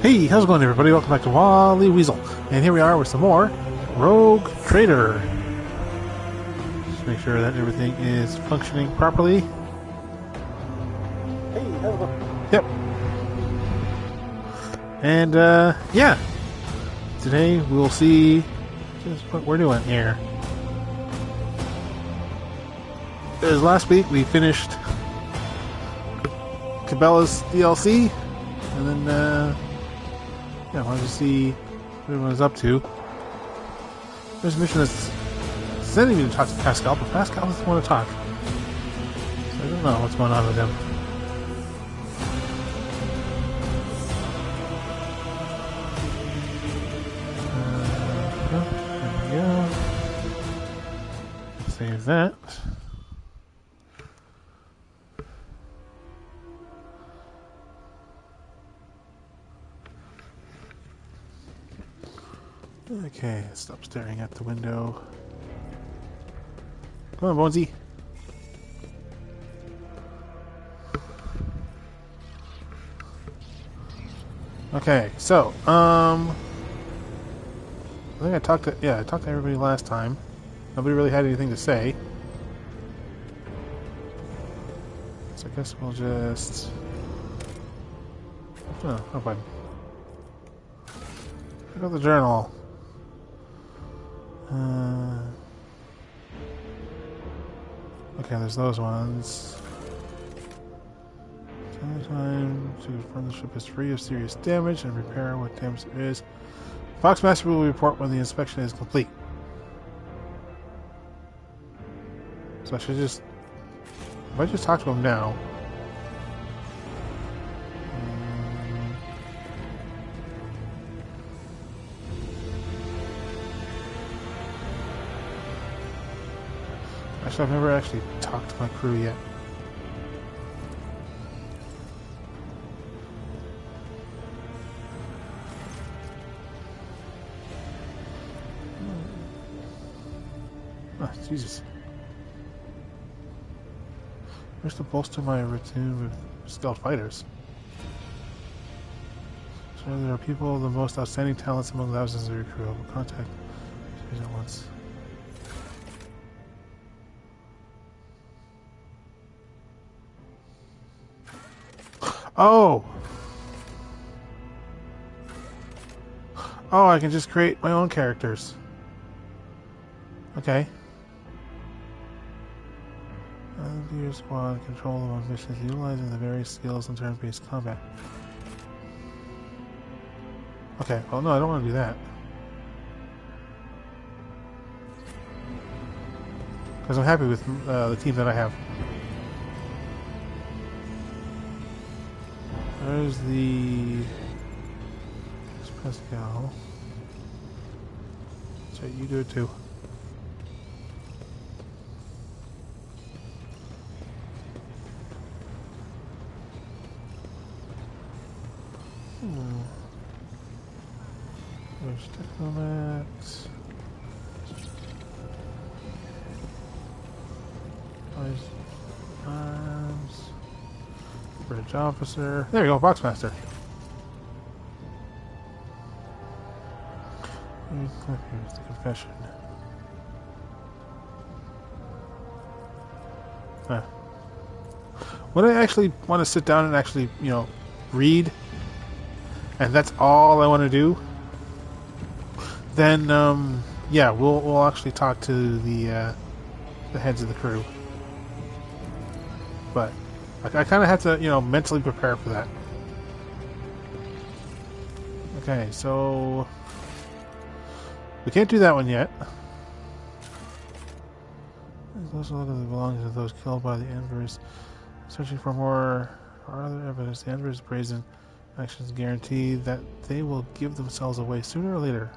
Hey, how's it going, everybody? Welcome back to Wally Weasel. And here we are with some more Rogue Trader. Just make sure that everything is functioning properly. Hey, how's it going? Yep. And, yeah. Today we'll see just what we're doing here. As last week we finished Cabela's DLC, and then, yeah, I wanted to see what everyone's up to. There's a mission that's sending me to talk to Pascal, but Pascal doesn't want to talk. So I don't know what's going on with him. There we go. Save that. Okay, stop staring at the window. Come on, Bonesy. Okay, so, I think I talked to everybody last time. Nobody really had anything to say. So I guess we'll just... Oh, no button. Pick up the journal. Okay, there's those ones. Time to confirm the ship is free of serious damage and repair what damage there is. Foxmaster will report when the inspection is complete. So I should just... If I just talk to him now... Actually, I've never actually talked to my crew yet. Oh, Jesus. I wish to bolster my routine with skilled fighters. So there are people of the most outstanding talents among thousands of your crew. I will contact at once. Oh! Oh, I can just create my own characters. Okay. Do your squad control them on missions utilizing the various skills in turn-based combat. Okay, well, no, I don't want to do that. Because I'm happy with the team that I have. There's the... Pascal. So you do it too. There's Diplomat. Arms. Bridge Officer. There you go, Boxmaster. Here's the confession. When I actually want to sit down and actually, you know, read, and that's all I want to do, then, yeah, we'll actually talk to the heads of the crew. But I kind of have to, you know, mentally prepare for that. Okay, so we can't do that one yet. Let's look at the belongings of those killed by the Embers. Searching for more or other evidence. The Embers' brazen actions guarantee that they will give themselves away sooner or later.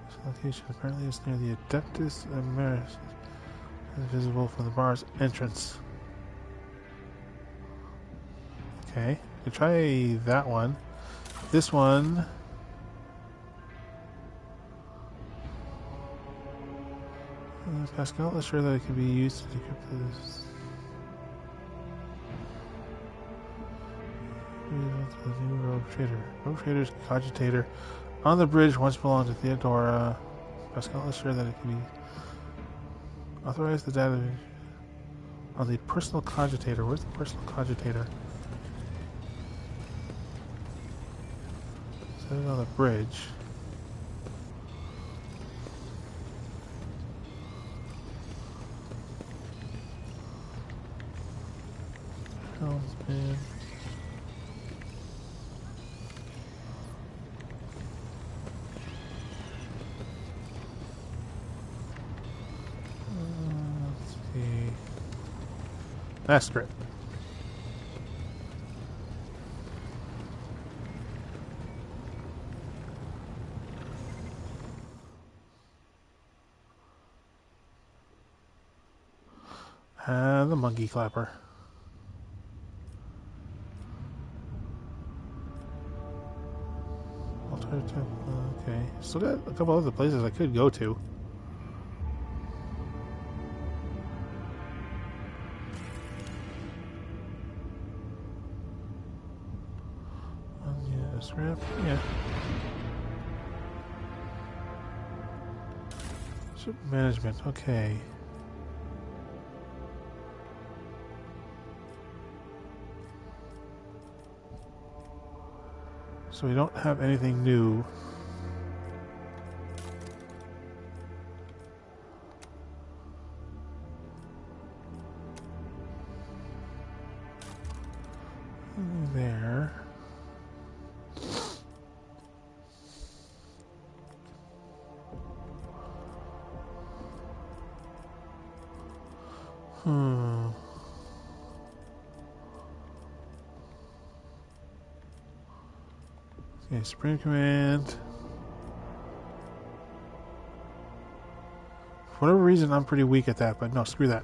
This location apparently is near the Adeptus Ameris. It's visible from the bar's entrance. Okay, we try that one. This one. Pascal is sure that it can be used to decrypt this. So the new rogue trader. Rogue trader's cogitator on the bridge once belonged to Theodora. Pascal is sure that it can be authorized the data on the personal cogitator. Where's the personal cogitator? Set it on the bridge. Helmsman. Let's see. Master it. The monkey clapper. Alternative. Okay. Still got a couple other places I could go to. Yeah, scrap. Yeah. Ship management. Okay. So we don't have anything new. There. Okay, Supreme Command. For whatever reason, I'm pretty weak at that, but no, screw that.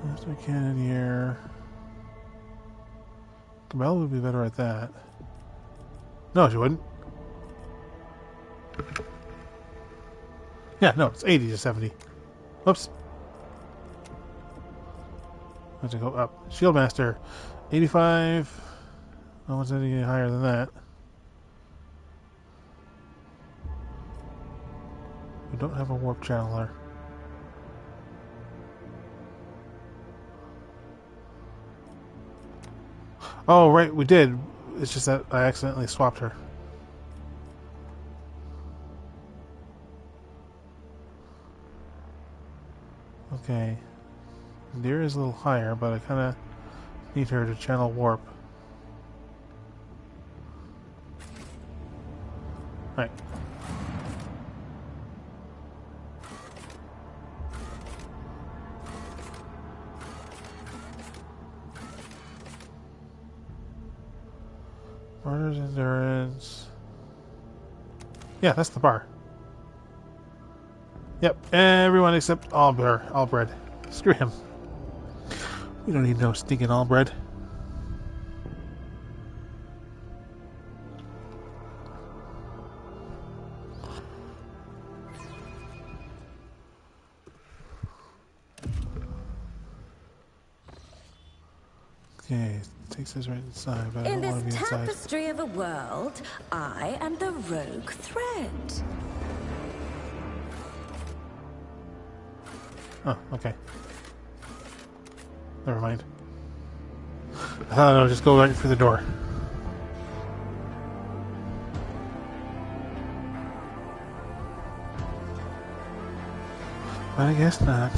Master Cannoneer. Cabell would be better at that. No, she wouldn't. Yeah, no, it's 80 to 70. Whoops. I have to go up. Shieldmaster, 85. No one's any higher than that. We don't have a warp channeler. Oh, right, we did. It's just that I accidentally swapped her. Okay. Deer is a little higher, but I kind of need her to channel warp. Right. Martyr's Endurance. Yeah, that's the bar. Yep, everyone except Allbred. Screw him. We don't need no stinking Allbred. Okay, takes us right inside, but I don't want to be inside. In this tapestry of a world, I am the rogue thread. Oh, okay. Never mind. I thought I would just go right through the door. But I guess not.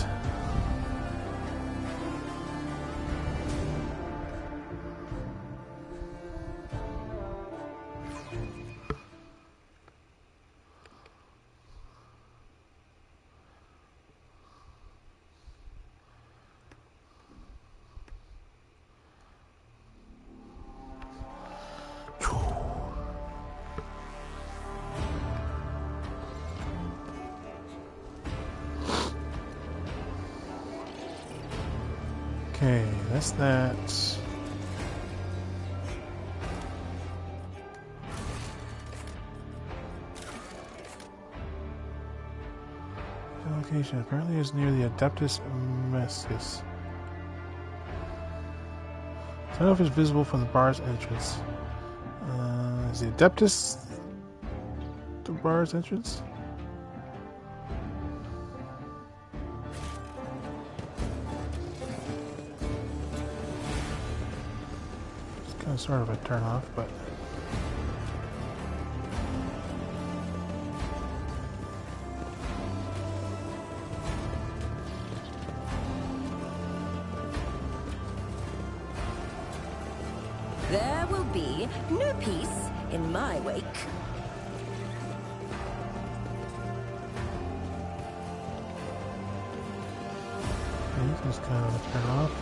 Okay, that's that. The location apparently is near the Adeptus Messis. Turnoff is visible from the bar's entrance. Is the Adeptus the bar's entrance? It's kind of sort of a turn off, but. There will be no peace in my wake. Okay, this is kind of a turn off.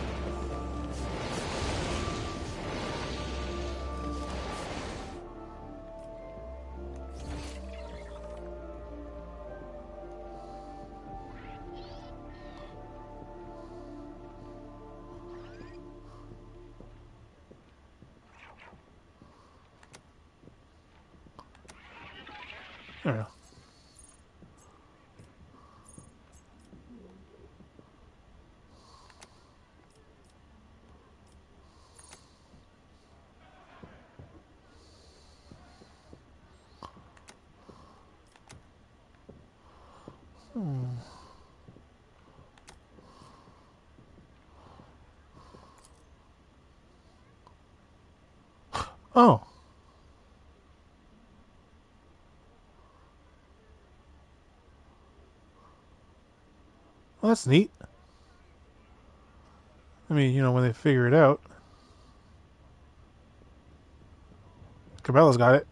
There we go. Oh. Well, that's neat. I mean, you know, when they figure it out. Cabela's got it.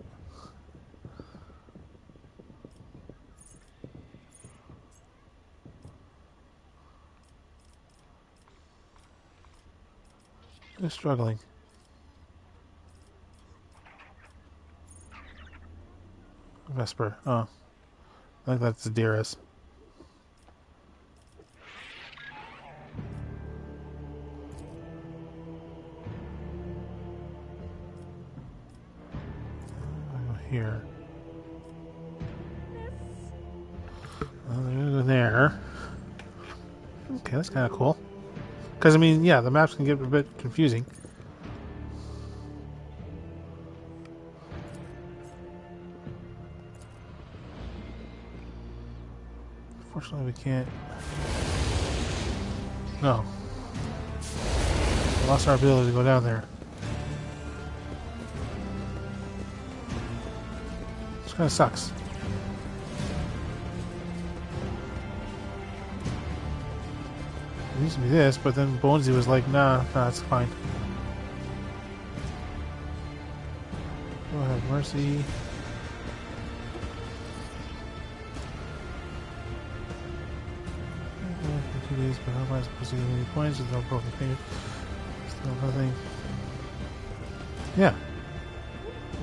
They're struggling. Vesper. Oh. I think that's Dearest. Here. There. Okay, that's kind of cool. Because, I mean, yeah, the maps can get a bit confusing. Unfortunately, we can't. No. We lost our ability to go down there. This kind of sucks. It used to be this, but then Bonesy was like, nah, it's fine. Go ahead, Mercy. For 2 days, but how am I supposed to get any points with no broken fingers? Still nothing. Yeah.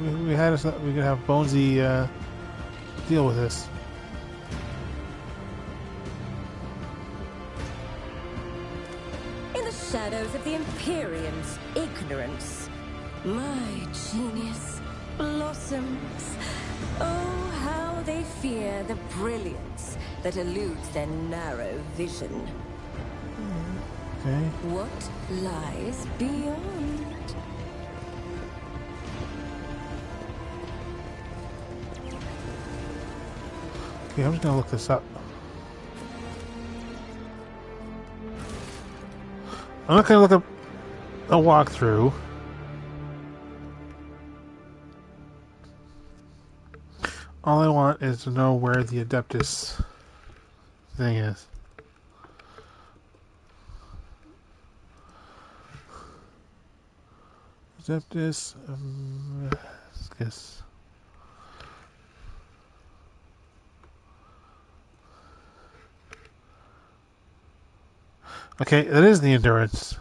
We had us. We could have Bonesy deal with this. Shadows of the Empyrean's ignorance. My genius blossoms. Oh, how they fear the brilliance that eludes their narrow vision. Okay. What lies beyond? Okay, I'm just gonna look this up. I'm not going to look up a walkthrough. All I want is to know where the Adeptus thing is. Adeptus, guess. Okay, that is the endurance.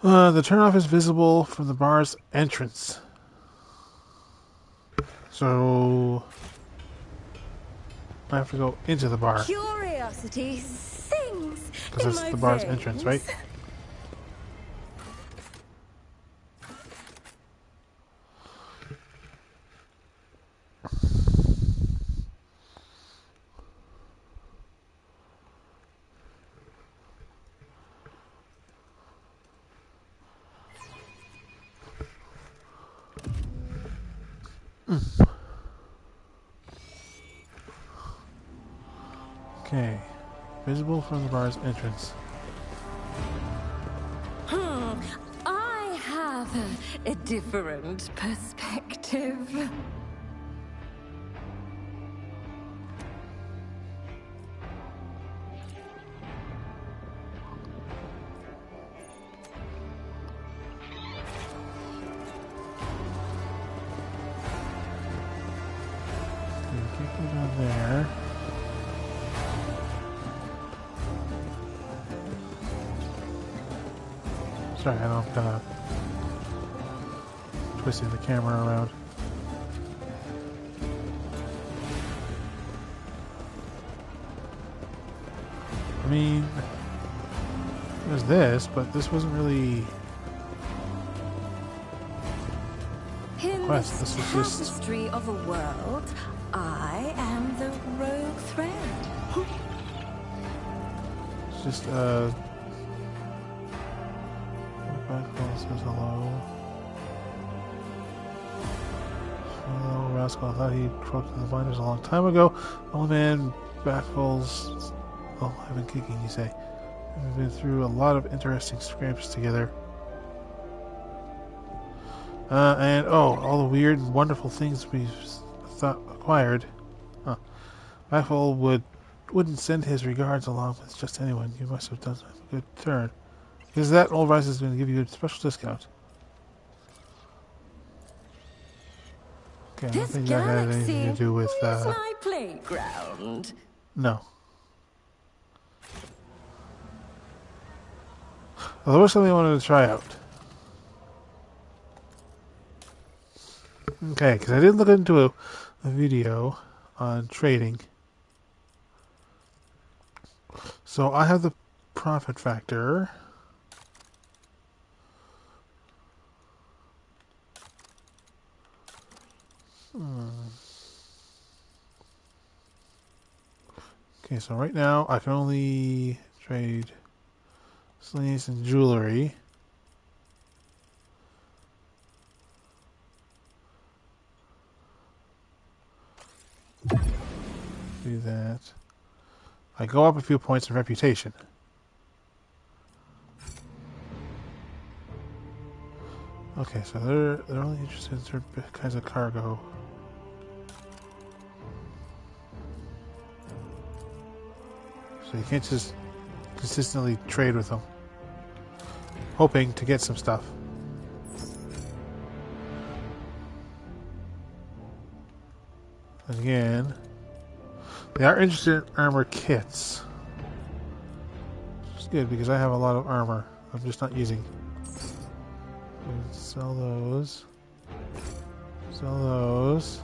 The turnoff is visible from the bar's entrance. So I have to go into the bar. Curiosity sings because in that's my the bar's veins. entrance, right? Okay. Visible from the bar's entrance. I have a different perspective. Can't go down there. Sorry, I know I'm kind of twisting the camera around. I mean, there's this, but this wasn't really In quest. this This is just tapestry of a world, I am the rogue thread. it's just backfall says hello. Hello, rascal. I thought he croaked the binders a long time ago. Old man backfalls. Oh, I've been kicking, you say. We've been through a lot of interesting scrapes together. And all the weird and wonderful things we've acquired. Huh. Backfall wouldn't send his regards along with just anyone. You must have done a good turn. Because that old rice is going to give you a special discount. Okay, I don't This think that had anything to galaxy do with, is my playground. no. Well, there was something I wanted to try out. Okay, because I did look into a video on trading. So I have the profit factor. Okay, so right now I can only trade slaves and jewelry. Do that. I go up a few points in reputation. Okay, so they're only interested in certain kinds of cargo. So you can't just consistently trade with them, hoping to get some stuff. And again, they are interested in armor kits. Which is good because I have a lot of armor I'm just not using. Sell those. Sell those.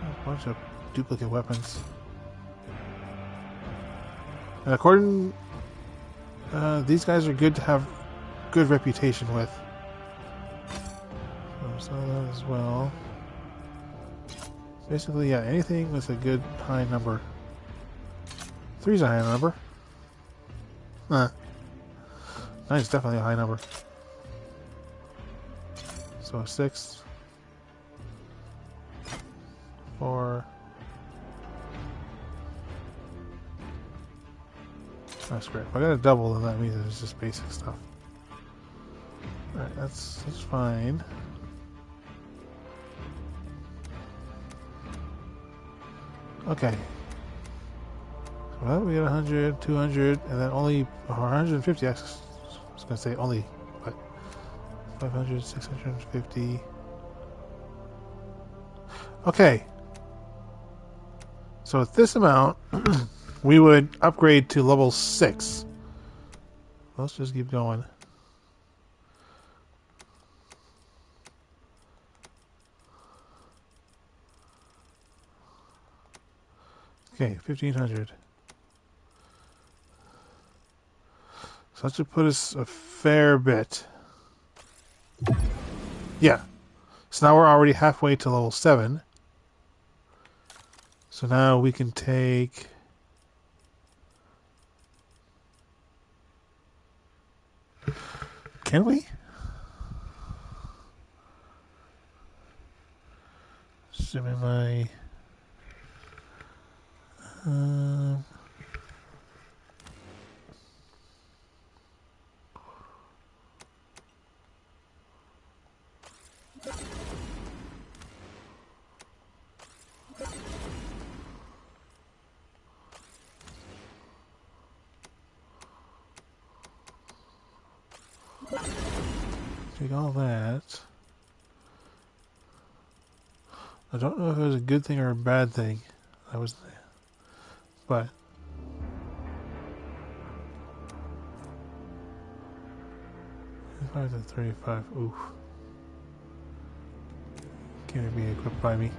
A bunch of duplicate weapons. And according, these guys are good to have good reputation with. So sell that as well. Basically, yeah, anything with a good high number. 3's a high number. 9's definitely a high number. So 6, 4. That's great. If I got a double, then that means it's just basic stuff. Alright, that's fine. Okay. So well, we got 100, 200, and then only 150. I was going to say only, but 500, 650. Okay. So at this amount, we would upgrade to level 6. Let's just keep going. Okay, 1500. So that should put us a fair bit. Yeah. So now we're already halfway to level 7. So now we can take... Can we? Assuming my... Take all that. I don't know if it was a good thing or a bad thing. That was, but 5 to 35. Oof. Can it be equipped by me?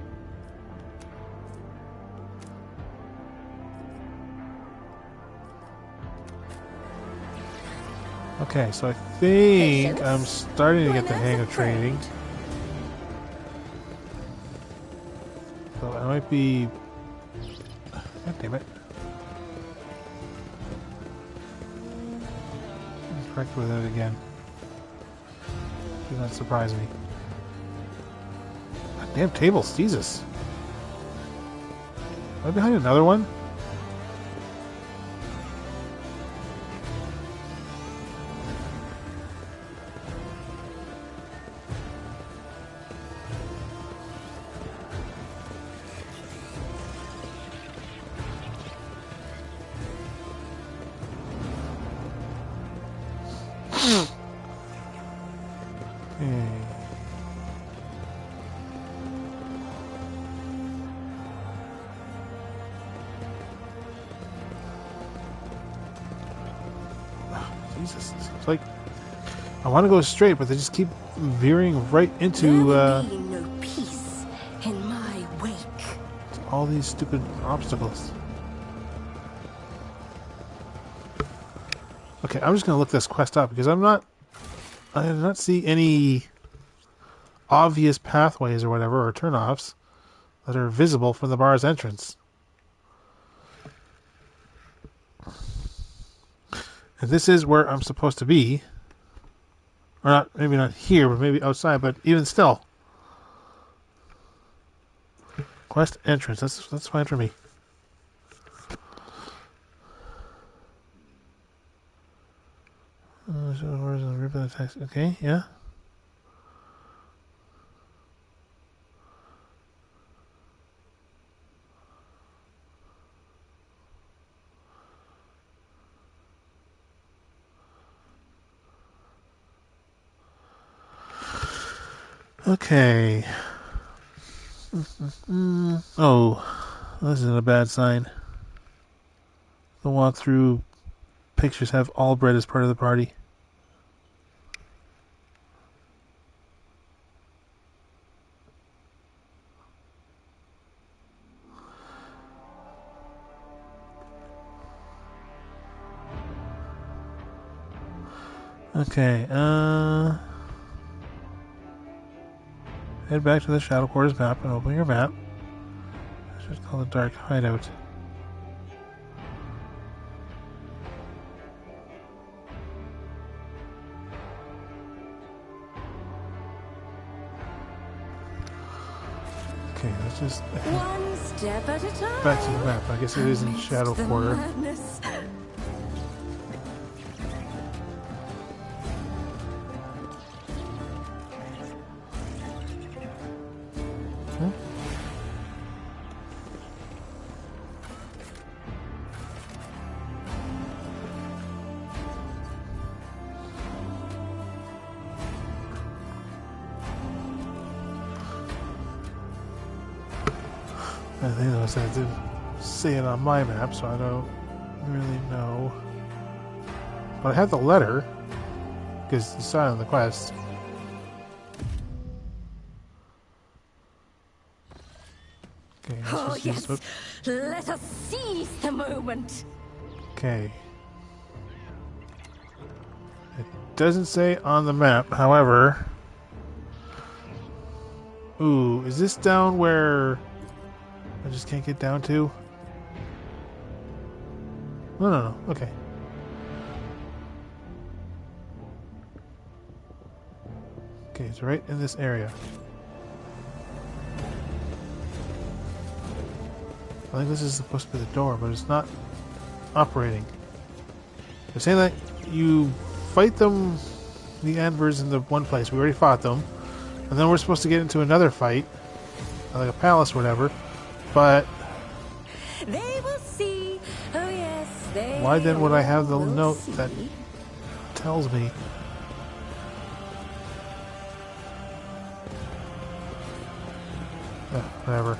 Okay, so I think I'm starting to get the hang of training. So I might be... God damn it. Correct with it again. Do not surprise me. God damn tables, Jesus. Am I behind another one? Jesus, it's like I want to go straight, but they just keep veering right into There will be no peace in my wake. all these stupid obstacles. Okay, I'm just gonna look this quest up because I did not see any obvious pathways or whatever or turnoffs that are visible from the bar's entrance. And this is where I'm supposed to be. Or not, maybe not here, but maybe outside, but even still. Quest entrance, that's fine for me. Okay, yeah. Okay. Oh, this isn't a bad sign. The walkthrough pictures have all bread as part of the party. Okay, head back to the Shadow Quarters map and open your map. It's just called a Dark Hideout. Okay, let's just One step at a time. back to the map. I guess it is in Shadow Quarter. Madness. I think I said to say it on my map, so I don't really know. But I have the letter, because you saw it on the quest. Okay, Oh yes, let us seize the moment. Okay. It doesn't say on the map, however. Ooh, is this down where I just can't get down to? No. Okay. Okay, it's right in this area. I think this is supposed to be the door, but it's not operating. They're saying that you fight them, the Anvers, in the one place. We already fought them. And then we're supposed to get into another fight, like a palace or whatever. But They will see. Oh yes, they why then would I have the will note see. that tells me? Whatever.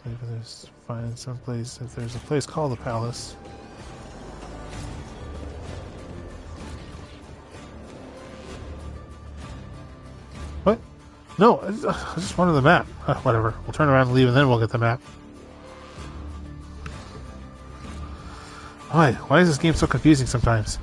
See if there's find some place. If there's a place called the palace. What? No, I just wanted the map. Whatever. We'll turn around and leave, and then we'll get the map. Why is this game so confusing sometimes?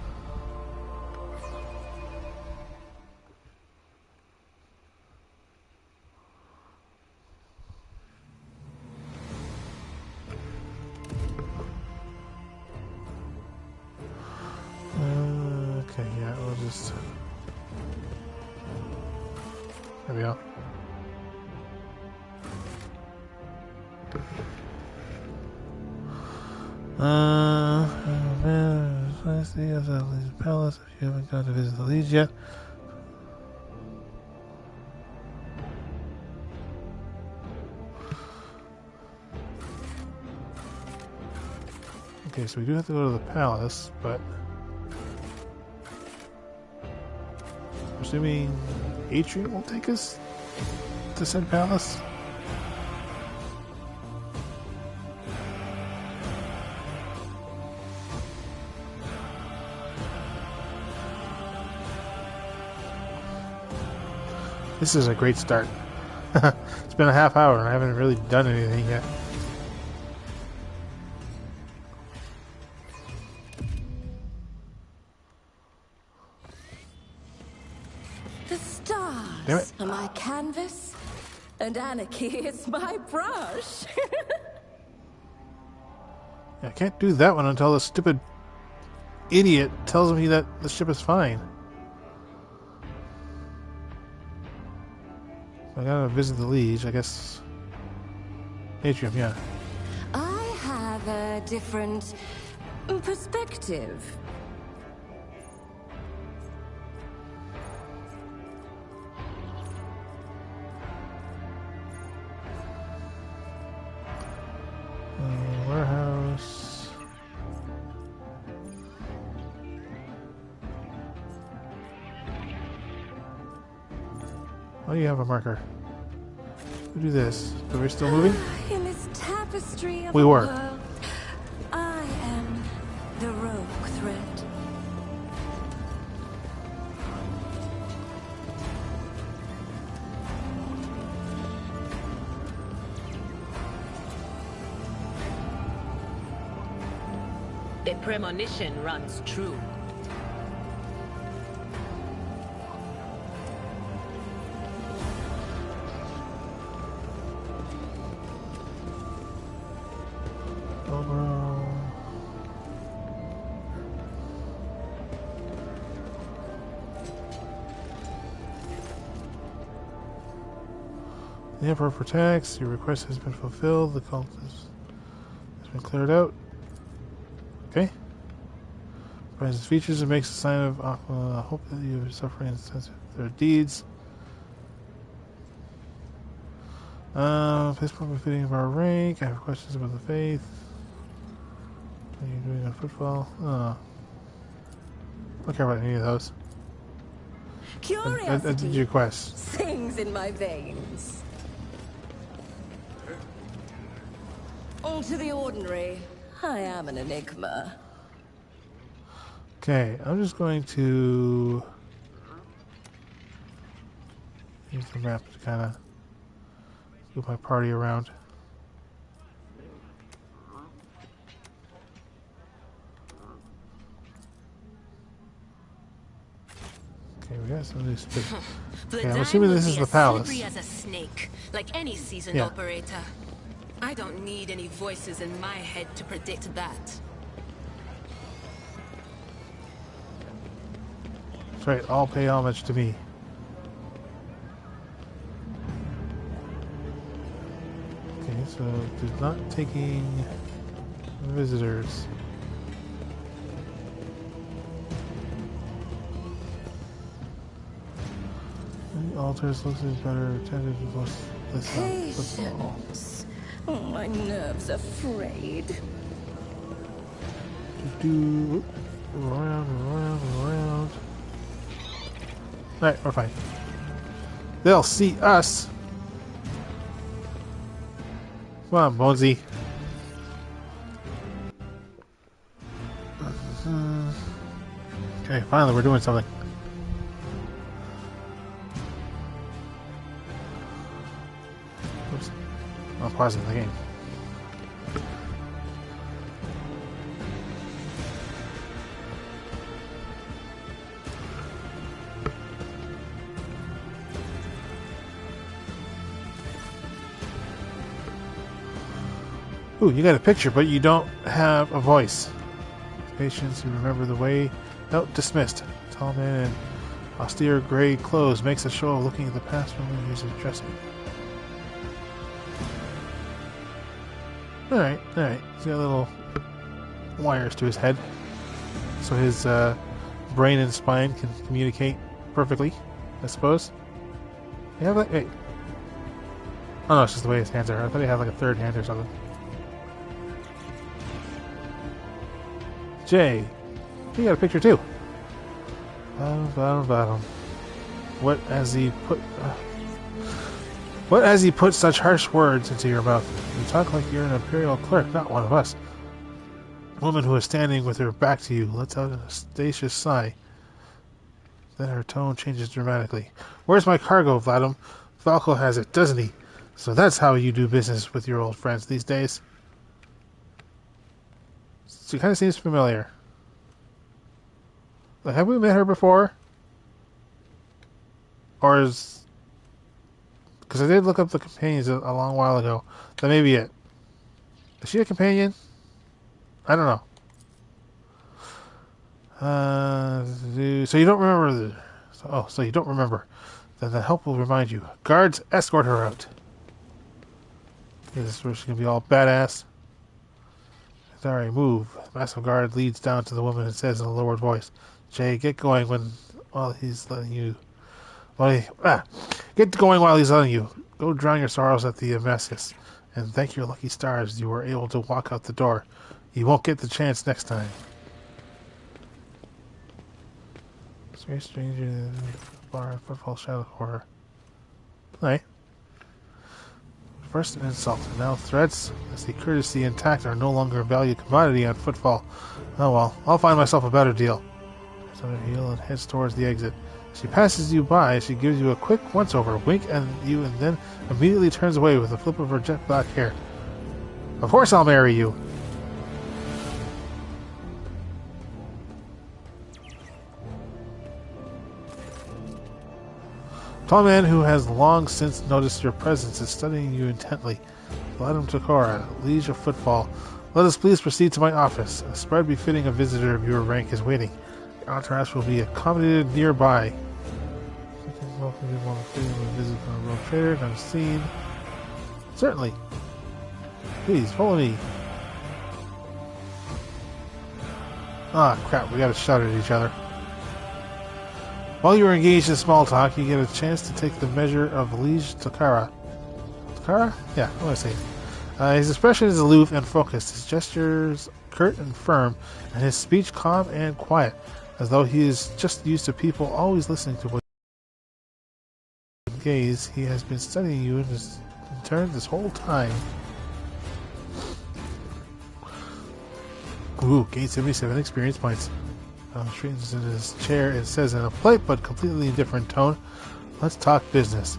Okay, yeah, we'll just... There we go. Let's see if the Liege Palace, if you haven't gone to visit the Liege yet. Okay, so we do have to go to the palace, but... I'm assuming Atrium will take us to said palace? This is a great start. It's been a half hour and I haven't really done anything yet. The stars Damn it. are my canvas, and anarchy is my brush. I can't do that one until the stupid idiot tells me that the ship is fine. I gotta visit the Liege, I guess. Atrium, yeah. I have a different perspective. Warehouse. Why do you have a marker? Who do this? Are we still moving? In this tapestry of We a were. world, I am the rogue thread. The premonition runs true. Oh, bro. The Emperor protects. Your request has been fulfilled. The cult has been cleared out. Okay. Finds its features and makes a sign of hope that you are suffering and sense their deeds. Place point befitting of our rank. I have questions about the faith. What are you doing on footfall? Don't care about any of those. I did your quest. Sings in my veins. All to the ordinary. I am an enigma. Okay, I'm just going to use the map to kind of move my party around. Okay, we got some new space. The Okay, I'm dime assuming will this be is the as palace. slippery as a snake, like any seasoned Yeah. operator. I don't need any voices in my head to predict that. That's right, all pay homage to me. Okay, so do not taking visitors. The altars looks better attended with this football. Patience. Oh, my nerves are frayed. Do around. Alright, we're fine. They'll see us. Come on, Bonesy. Okay, finally we're doing something. Oops. I'm pausing the game. Ooh, you got a picture, but you don't have a voice. Patience, you remember the way. Note dismissed. Tall man in austere gray clothes makes a show of looking at the past when he's addressing. Alright. He's got little wires to his head. So his brain and spine can communicate perfectly, I suppose. You have like. Wait. Oh no, it's just the way his hands are. I thought he had like a third hand or something. Jay, you got a picture too. Bottom. What has he put such harsh words into your mouth? You talk like you're an imperial clerk, not one of us. The woman who is standing with her back to you lets out a spacious sigh. Then her tone changes dramatically. Where's my cargo, Vladim? Falco has it, doesn't he? So that's how you do business with your old friends these days. She kind of seems familiar. Like, have we met her before? Or is... Because I did look up the companions a long while ago. That may be it. Is she a companion? I don't know. So you don't remember so you don't remember. Then the help will remind you. Guards, escort her out. This is where she's going to be all badass. Sorry, move. The massive guard leads down to the woman and says in a lowered voice, Jay, get going while he's letting you. Get going while he's letting you. Go drown your sorrows at the Damascus, and thank your lucky stars you were able to walk out the door. You won't get the chance next time. Strange stranger in the bar, footfall, shadow, horror. Alright. First an insult, and now threats. As the courtesy and tact are no longer a valued commodity on footfall. Oh well, I'll find myself a better deal. Turns on her heel and heads towards the exit. As she passes you by, she gives you a quick once-over, wink at you, and then immediately turns away with a flip of her jet black hair. Of course I'll marry you! Tall man who has long since noticed your presence is studying you intently. Vladim Takora, Liege of Footfall. Let us please proceed to my office. A spread befitting a visitor of your rank is waiting. The entourage will be accommodated nearby. Welcome to one visit from a rogue trader, not seen. Certainly. Please, follow me. Ah, crap, we gotta shout at each other. While you are engaged in small talk, you get a chance to take the measure of Liege Takara. Takara? Yeah, I want to say it. His expression is aloof and focused, his gestures curt and firm, and his speech calm and quiet, as though he is just used to people always listening to what gaze. He has been studying you in turn this whole time. Ooh, gain 77 experience points. Straightens in his chair and says in a polite but completely indifferent tone, let's talk business.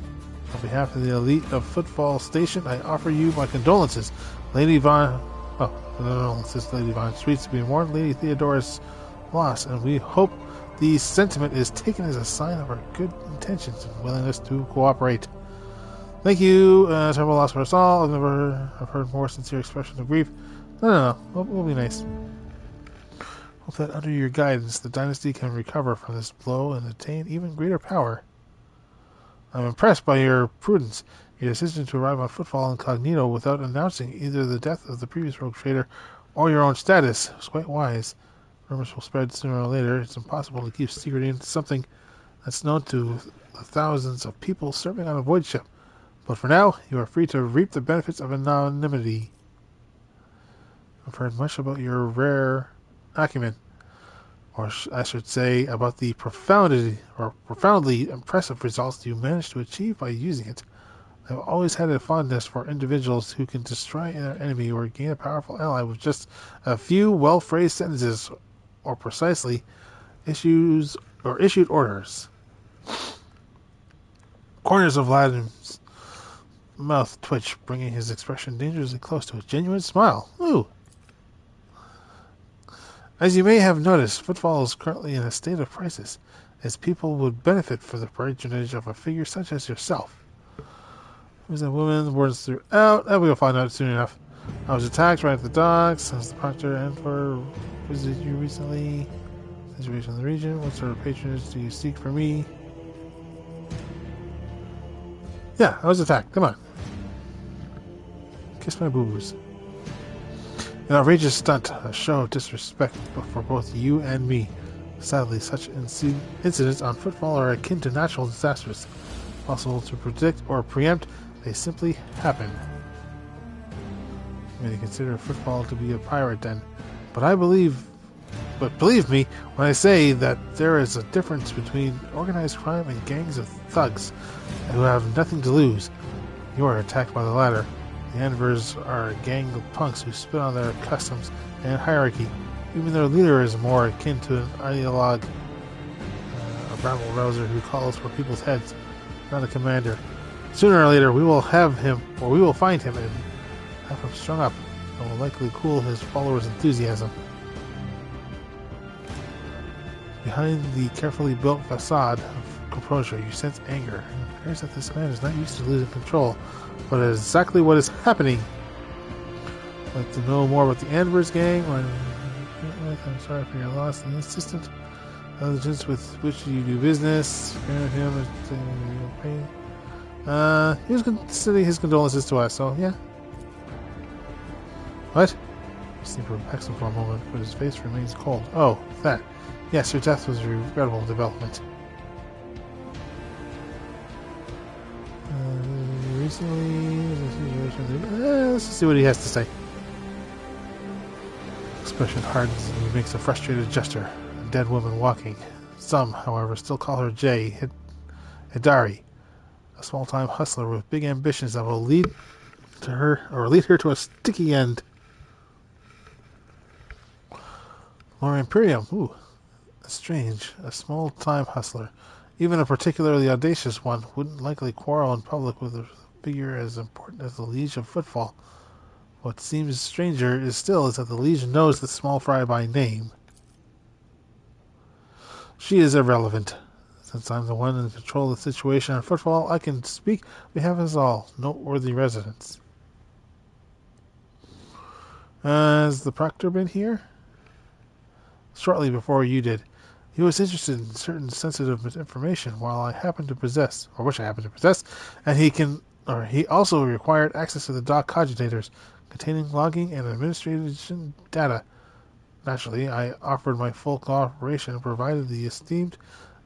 On behalf of the elite of Footfall Station, I offer you my condolences. Lady Von... Oh, condolences, Lady Von. Sweets to be warned, Lady Theodora's loss, and we hope the sentiment is taken as a sign of our good intentions and willingness to cooperate. Thank you. Terrible loss for us all. I've heard more sincere expressions of grief. No. We'll be nice. Hope that under your guidance, the dynasty can recover from this blow and attain even greater power. I'm impressed by your prudence. Your decision to arrive on Footfall incognito without announcing either the death of the previous rogue trader or your own status was quite wise. Rumors will spread sooner or later. It's impossible to keep secreting something that's known to the thousands of people serving on a void ship. But for now, you are free to reap the benefits of anonymity. I've heard much about your rare acumen, or I should say, about the profoundly impressive results you managed to achieve by using it. I've always had a fondness for individuals who can destroy their enemy or gain a powerful ally with just a few well-phrased sentences, or precisely issued orders. Corners of Vladim's mouth twitched, bringing his expression dangerously close to a genuine smile. Ooh! As you may have noticed, Footfall is currently in a state of crisis, as people would benefit from the patronage of a figure such as yourself. Who's that woman? Words throughout. We'll find out soon enough. I was attacked right at the docks. As the Proctor and for visited you recently. Situation in the region. What sort of patronage do you seek from me? Yeah, I was attacked. Come on. Kiss my boo-boos. An outrageous stunt, a show of disrespect for both you and me. Sadly, such incidents on Footfall are akin to natural disasters. Possible to predict or preempt, they simply happen. You may consider Footfall to be a pirate then, but believe me when I say that there is a difference between organized crime and gangs of thugs who have nothing to lose. You are attacked by the latter. The Anvers are a gang of punks who spit on their customs and hierarchy. Even their leader is more akin to an ideologue, a rabble-rouser who calls for people's heads, not a commander. Sooner or later, we will find him and have him strung up, and will likely cool his followers' enthusiasm. Behind the carefully built facade of composure, you sense anger. It appears that this man is not used to losing control, but is exactly what is happening. I'd like to know more about the Anvers gang. I'm sorry for your loss and assistant. Intelligence with which you do business. He was sending his condolences to us, so yeah. What? He seemed perplexed for a moment, but his face remains cold. Oh, that. Yes, your death was a regrettable development. Let's see what he has to say. Expression hardens and he makes a frustrated gesture. A dead woman walking. Some, however, still call her Jay Hidari, a small-time hustler with big ambitions that will lead her to a sticky end. Lord Imperium, ooh, strange. A small-time hustler, even a particularly audacious one, wouldn't likely quarrel in public with a figure as important as the Liege of Footfall. What seems stranger is that the Liege knows the small fry by name. She is irrelevant. Since I'm the one in control of the situation on Footfall, I can speak on behalf of us all, noteworthy residents. Has the Proctor been here? Shortly before you did. He was interested in certain sensitive information while I happen to possess, or wish I happen to possess, and he also required access to the dock cogitators, containing logging and administration data. Naturally, I offered my full cooperation and provided the esteemed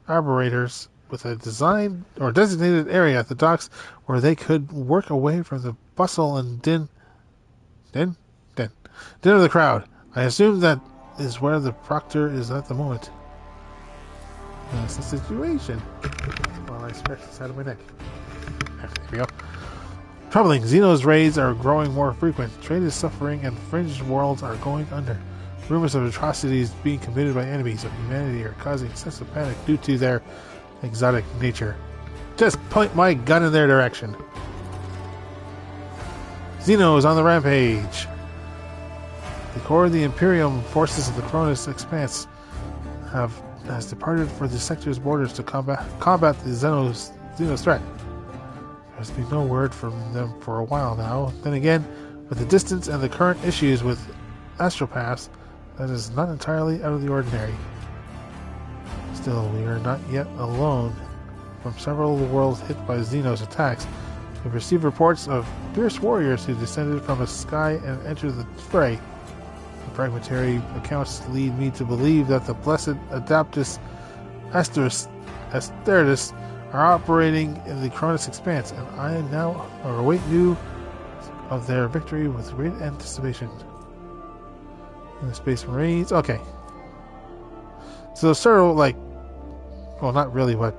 arborators with a designated area at the docks where they could work away from the bustle and din of the crowd. I assume that is where the Proctor is at the moment. That's the situation. Well, I scratched the side of my neck. There we go. Troubling. Xeno's raids are growing more frequent. Trade is suffering and fringe worlds are going under. Rumors of atrocities being committed by enemies of humanity are causing excessive panic due to their exotic nature. Just point my gun in their direction. Xeno is on the rampage. The core of the Imperium forces of the Cronus Expanse has departed for the sector's borders to combat the Xenos threat. There's been no word from them for a while now. Then again, with the distance and the current issues with astropaths, that is not entirely out of the ordinary. Still, we are not yet alone. From several of the worlds hit by Xenos attacks, we've received reports of fierce warriors who descended from the sky and entered the fray. The fragmentary accounts lead me to believe that the blessed Adaptus Asteritus are operating in the Cronus Expanse, and I now await news of their victory with great anticipation. In the Space Marines, okay. So sort of like, well, not really what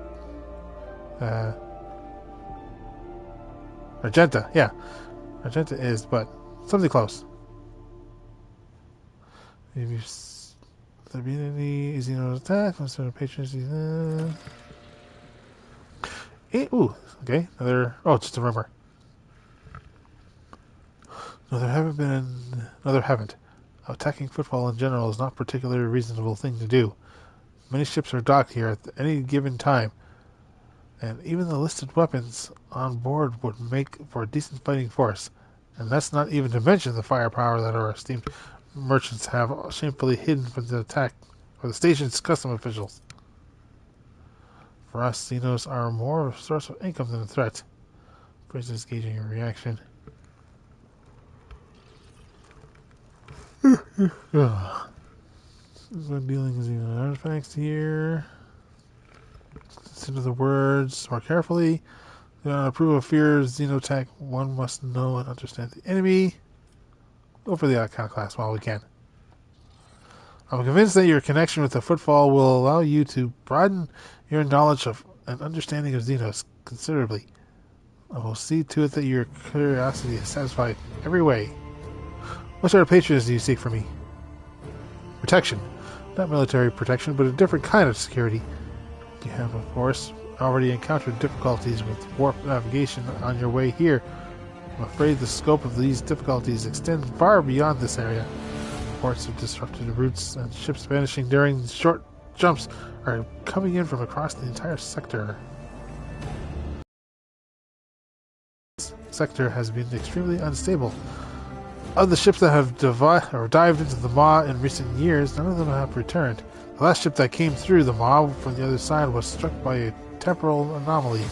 Argenta, yeah, Argenta is, but something close. Maybe there been any Xenos attack from certain patrons? Ooh, okay, another. Oh, just a rumor. No, there haven't. Attacking footfall in general is not a particularly reasonable thing to do. Many ships are docked here at any given time, and even the listed weapons on board would make for a decent fighting force. And that's not even to mention the firepower that our esteemed merchants have shamefully hidden from the attack for the station's custom officials. For us, Xenos are more of a source of income than a threat. Prisoners gauging a reaction. When dealing with Xenon artifacts here. Consider the words more carefully. To approve of fear Xenotech, one must know and understand the enemy. Go for the Owlcat class while we can. I'm convinced that your connection with the footfall will allow you to broaden your knowledge of and understanding of Xenos considerably. I will see to it that your curiosity is satisfied every way. What sort of patronage do you seek from me? Protection. Not military protection, but a different kind of security. You have, of course, already encountered difficulties with warp navigation on your way here. I'm afraid the scope of these difficulties extends far beyond this area. Reports of disrupted routes and ships vanishing during short jumps are coming in from across the entire sector. This sector has been extremely unstable. Of the ships that have dived into the Maw in recent years, none of them have returned. The last ship that came through the Maw from the other side was struck by a temporal anomaly.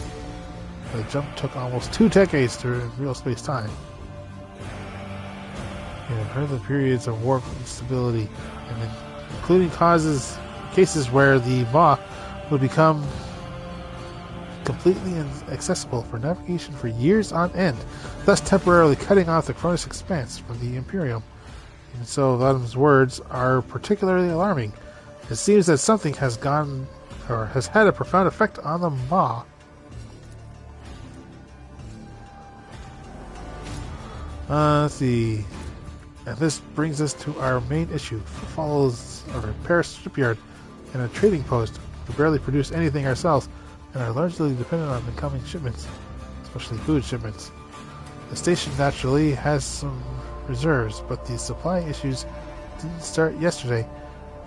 The jump took almost 2 decades through real space-time. You have heard the periods of warp instability, and including cases where the Maw would become completely inaccessible for navigation for years on end, thus temporarily cutting off the Cronus Expanse from the Imperium. Even so, Vladim's words are particularly alarming. It seems that something has had a profound effect on the Maw. Let's see. And this brings us to our main issue. Follows a repair shipyard and a trading post. We barely produce anything ourselves and are largely dependent on incoming shipments, especially food shipments. The station naturally has some reserves, but the supply issues didn't start yesterday.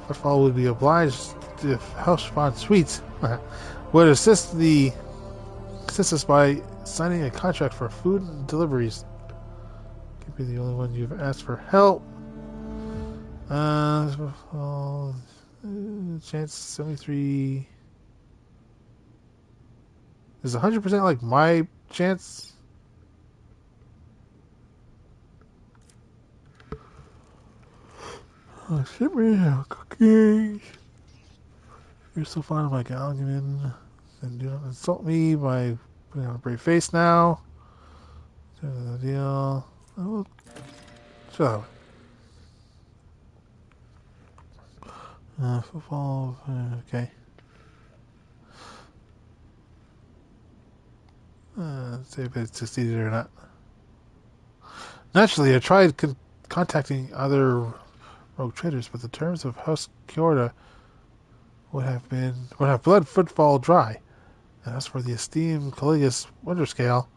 Footfall would be obliged if Hellspawn Suites would assist us by signing a contract for food and deliveries. Could be the only one you've asked for help. Chance 73. Is 100% like my chance? Oh, shit, man. Cookies. You're so fond of my Galligan. And do not insult me by putting on a brave face now. The deal. Oh, shut up. Football. Okay. Let's see if it succeeded or not. Naturally, I tried contacting other rogue traders, but the terms of House Kyorda would have bled Footfall dry. And as for the esteemed Calligas Winterscale,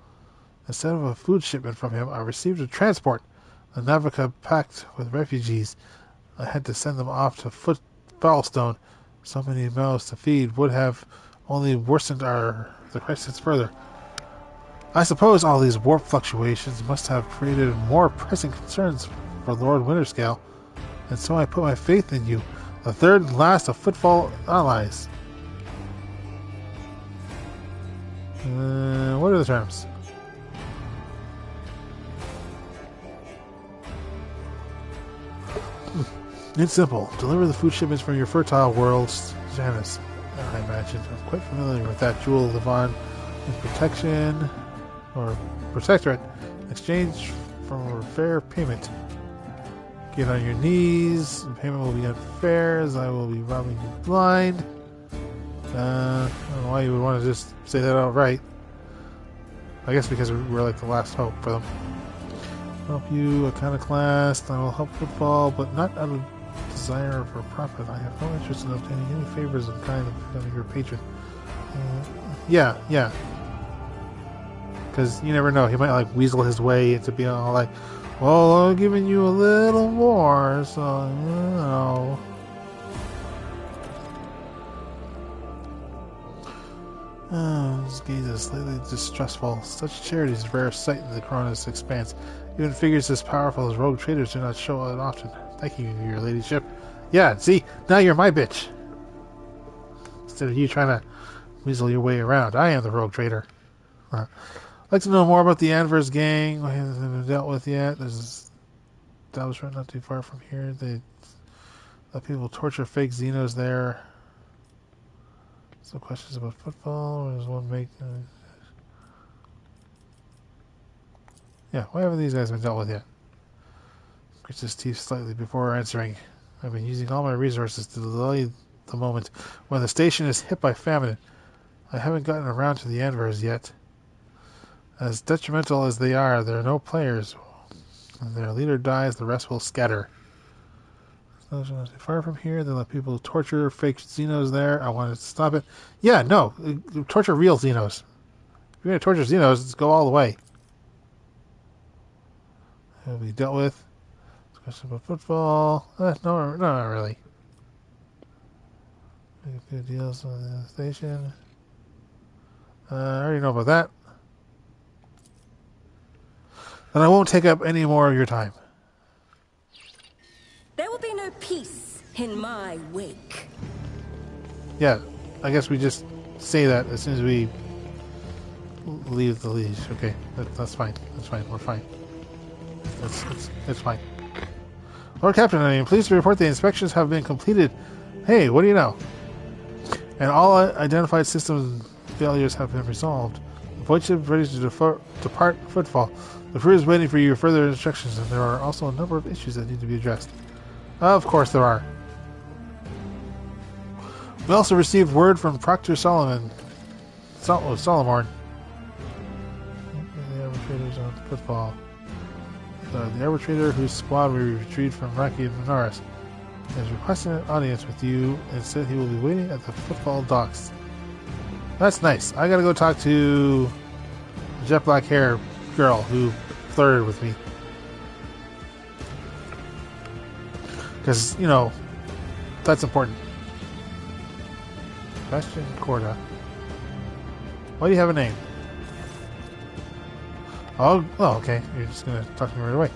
instead of a food shipment from him, I received a transport, a Navica packed with refugees. I had to send them off to Foulstone So many mouths to feed would have only worsened the crisis further. I suppose all these warp fluctuations must have created more pressing concerns for Lord Winterscale, and so I put my faith in you, the third and last of Footfall allies. What are the terms? It's simple. Deliver the food shipments from your fertile world, Janice. I imagine. I'm quite familiar with that Jewel Levon in protection or protectorate in exchange for a fair payment. Get on your knees. The payment will be unfair as I will be robbing you blind. I don't know why you would want to just say that outright. I guess because we're like the last hope for them. Help you, Iconoclast. I will help Footfall, but not out of desire for profit. I have no interest in obtaining any favors in kind of your patron. Yeah. Because you never know. He might like weasel his way into being all like, well, I'm giving you a little more, so you know. His gaze is slightly distrustful. Such charity is a rare sight in the Corona's expanse. Even figures as powerful as rogue traders do not show it often. Thank you, your ladyship. Yeah, see? Now you're my bitch. Instead of you trying to weasel your way around. I am the rogue trader. I'd like to know more about the Anvers gang. I haven't been dealt with yet. There's an establishment not too far from here. They let people torture fake Xenos there. Some questions about Footfall. Or does one make... Yeah, why haven't these guys been dealt with yet? Grits his teeth slightly before answering. I've been using all my resources to delay the moment when the station is hit by famine. I haven't gotten around to the Anvers yet. As detrimental as they are, there are no players. When their leader dies, the rest will scatter. Far from here, they let people torture fake Xenos there. I wanted to stop it. Yeah, no. Torture real Xenos. If you're going to torture Xenos, let's go all the way. It'll be dealt with. Question about Footfall. No, not really. Make good deals on the station. I already know about that. And I won't take up any more of your time. There will be no peace in my wake. Yeah, I guess we just say that as soon as we leave the Liege. Okay, that's fine. That's fine. We're fine. It's fine. Lord Captain, I am pleased to report the inspections have been completed. Hey, what do you know? And all identified system failures have been resolved. The void ship is ready to depart Footfall. The crew is waiting for your further instructions, and there are also a number of issues that need to be addressed. Of course there are. We also received word from Proctor Solomorn. The arbitrators on Footfall. The arbitrator whose squad we retrieved from Raki and Minaris has requested an audience with you and said he will be waiting at the Footfall docks. That's nice. I gotta go talk to the jet black hair girl who flirted with me. Because, you know, that's important. Question Corda. Why do you have a name? Oh, okay. You're just going to talk to me right away.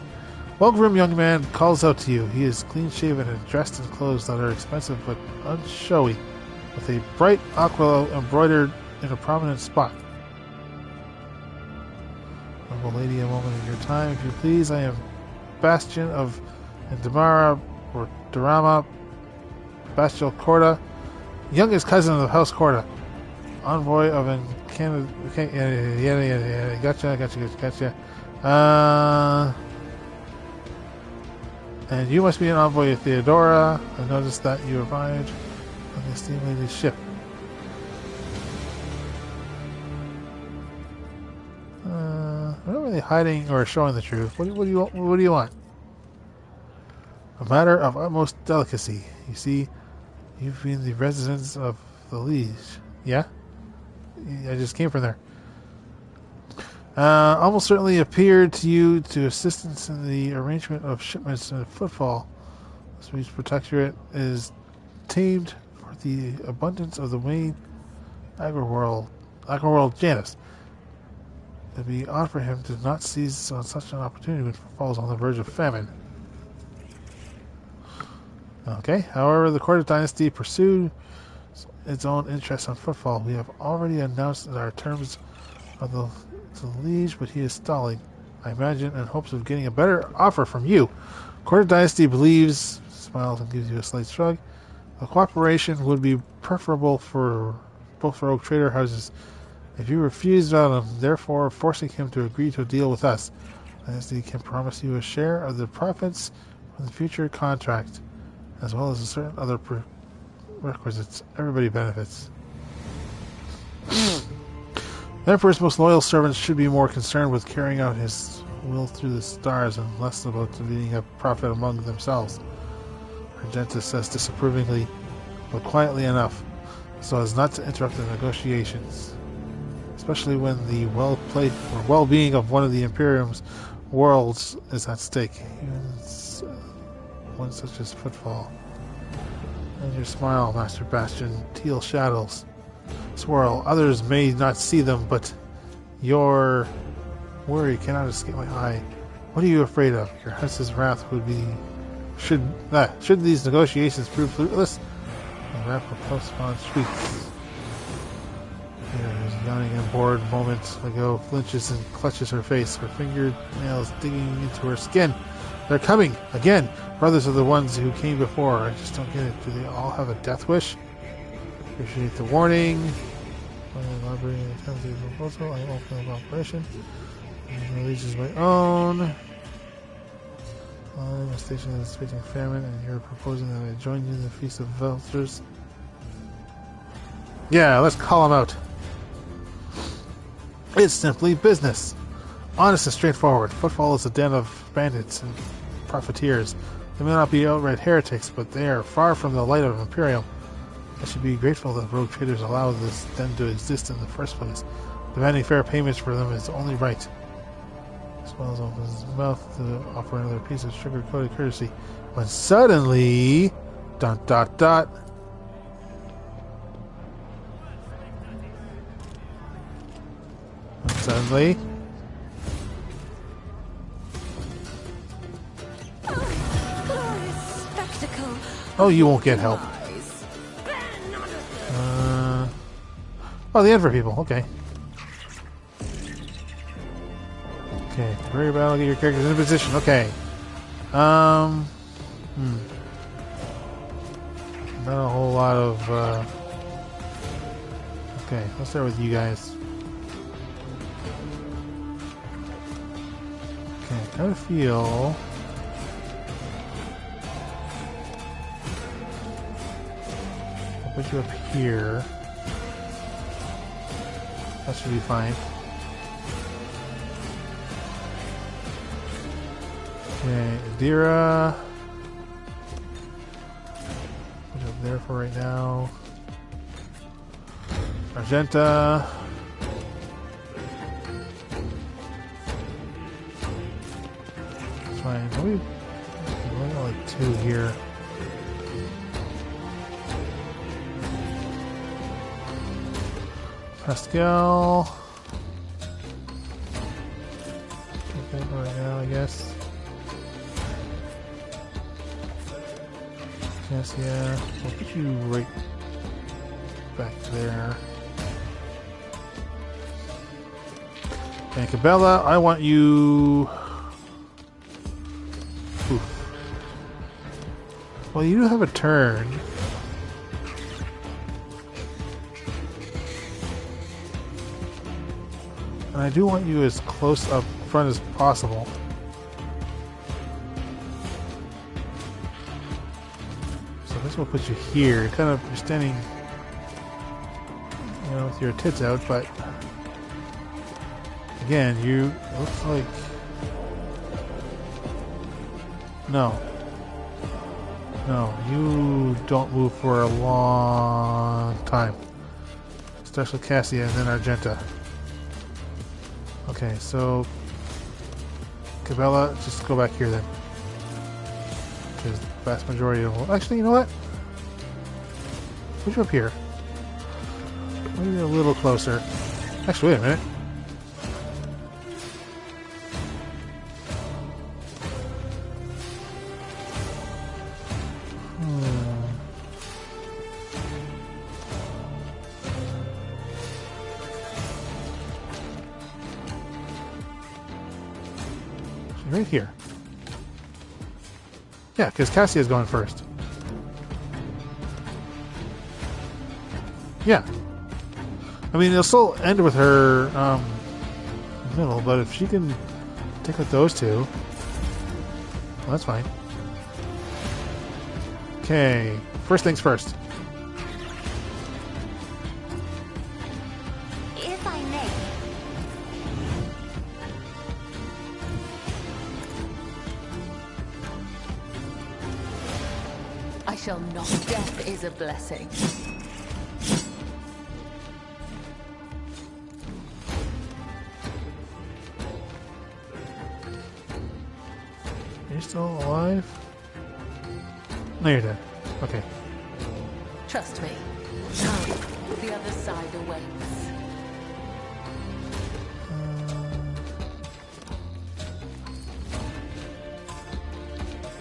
Well-groomed young man calls out to you. He is clean-shaven and dressed in clothes that are expensive but unshowy, with a bright aqua embroidered in a prominent spot. Humble lady, a moment of your time, if you please. I am Bastion of Indamara, or Durama, Bastial Corda, youngest cousin of House Corda, envoy of Canada. Okay, yeah, gotcha. And you must be an envoy of Theodora. I noticed that you arrived on the esteemed lady's ship. I'm not really hiding or showing the truth. What do you want? A matter of utmost delicacy. You see, you've been the residents of the Liege. Yeah? I just came from there. Almost certainly appeared to you to assistance in the arrangement of shipments and Footfall. This Liege protectorate is tamed for the abundance of the main agri-world Janus. It would be odd for him to not seize on such an opportunity when falls on the verge of famine. Okay, however, the Court of Dynasty pursued its own interests on Footfall. We have already announced our terms of the Liege, but he is stalling, I imagine, in hopes of getting a better offer from you. Court of Dynasty believes, smiles and gives you a slight shrug, a cooperation would be preferable for both rogue trader houses. If you refuse on him, therefore forcing him to agree to a deal with us, Dynasty can promise you a share of the profits from the future contract, as well as a certain other requisites. Everybody benefits. The Emperor's most loyal servants should be more concerned with carrying out his will through the stars and less about dividing a profit among themselves. Argenta says disapprovingly, but quietly enough, so as not to interrupt the negotiations, especially when the well-being of one of the Imperium's worlds is at stake. Even one such as Footfall. And your smile, Master Bastion. Teal shadows swirl. Others may not see them, but your worry cannot escape my eye. What are you afraid of? Your house's wrath would be should these negotiations prove fruitless. The wrap of postponed shrieks. There's yawning and bored moments ago, flinches and clutches her face, her fingernails digging into her skin. They're coming! Again! Brothers are the ones who came before. I just don't get it. Do they all have a death wish? Appreciate the warning. Elaborating the terms of the proposal. I am open of operation. Liege is my own. I'm a station that's facing famine, and you're proposing that I join you in the Feast of Vultures. Yeah, let's call him out. It's simply business. Honest and straightforward. Footfall is a den of bandits and profiteers. They may not be outright heretics, but they are far from the light of Imperium. I should be grateful that rogue traders allow this den to exist in the first place. Demanding fair payments for them is only right. Smiles opens his mouth to offer another piece of sugar-coated courtesy, when suddenly... ... And suddenly... Oh, you won't get help. Oh, the Enver people. Okay. Okay. Worry about get your characters in position. Okay. Not a whole lot of. Okay, let's start with you guys. Okay, I kind of feel. I'll put you up here. That should be fine. Okay, Adira. Put it up there for right now. Argenta. That's fine. We only got like 2 here. Pascal. Okay, right now, I guess. Yes, yeah. We'll put you right back there. And Cabela, I want you. Oof. Well, you do have a turn. And I do want you as close up front as possible. So this will put you here. Kind of, you're standing, you know, with your tits out, but again, you, it looks like, no, you don't move for a long time. Especially Cassia and then Argenta. Okay, so Cabela, just go back here then. Because the vast majority of them... Actually, you know what? Push you up here. Maybe a little closer. Actually, wait a minute. Right here. Yeah, because Cassia's going first. Yeah. I mean, it'll still end with her middle, but if she can take out those two, well, that's fine. Okay, first things first. If I may. I shall not. Death is a blessing. Are you still alive? No, you're dead. Okay. Trust me. Now, the other side awaits.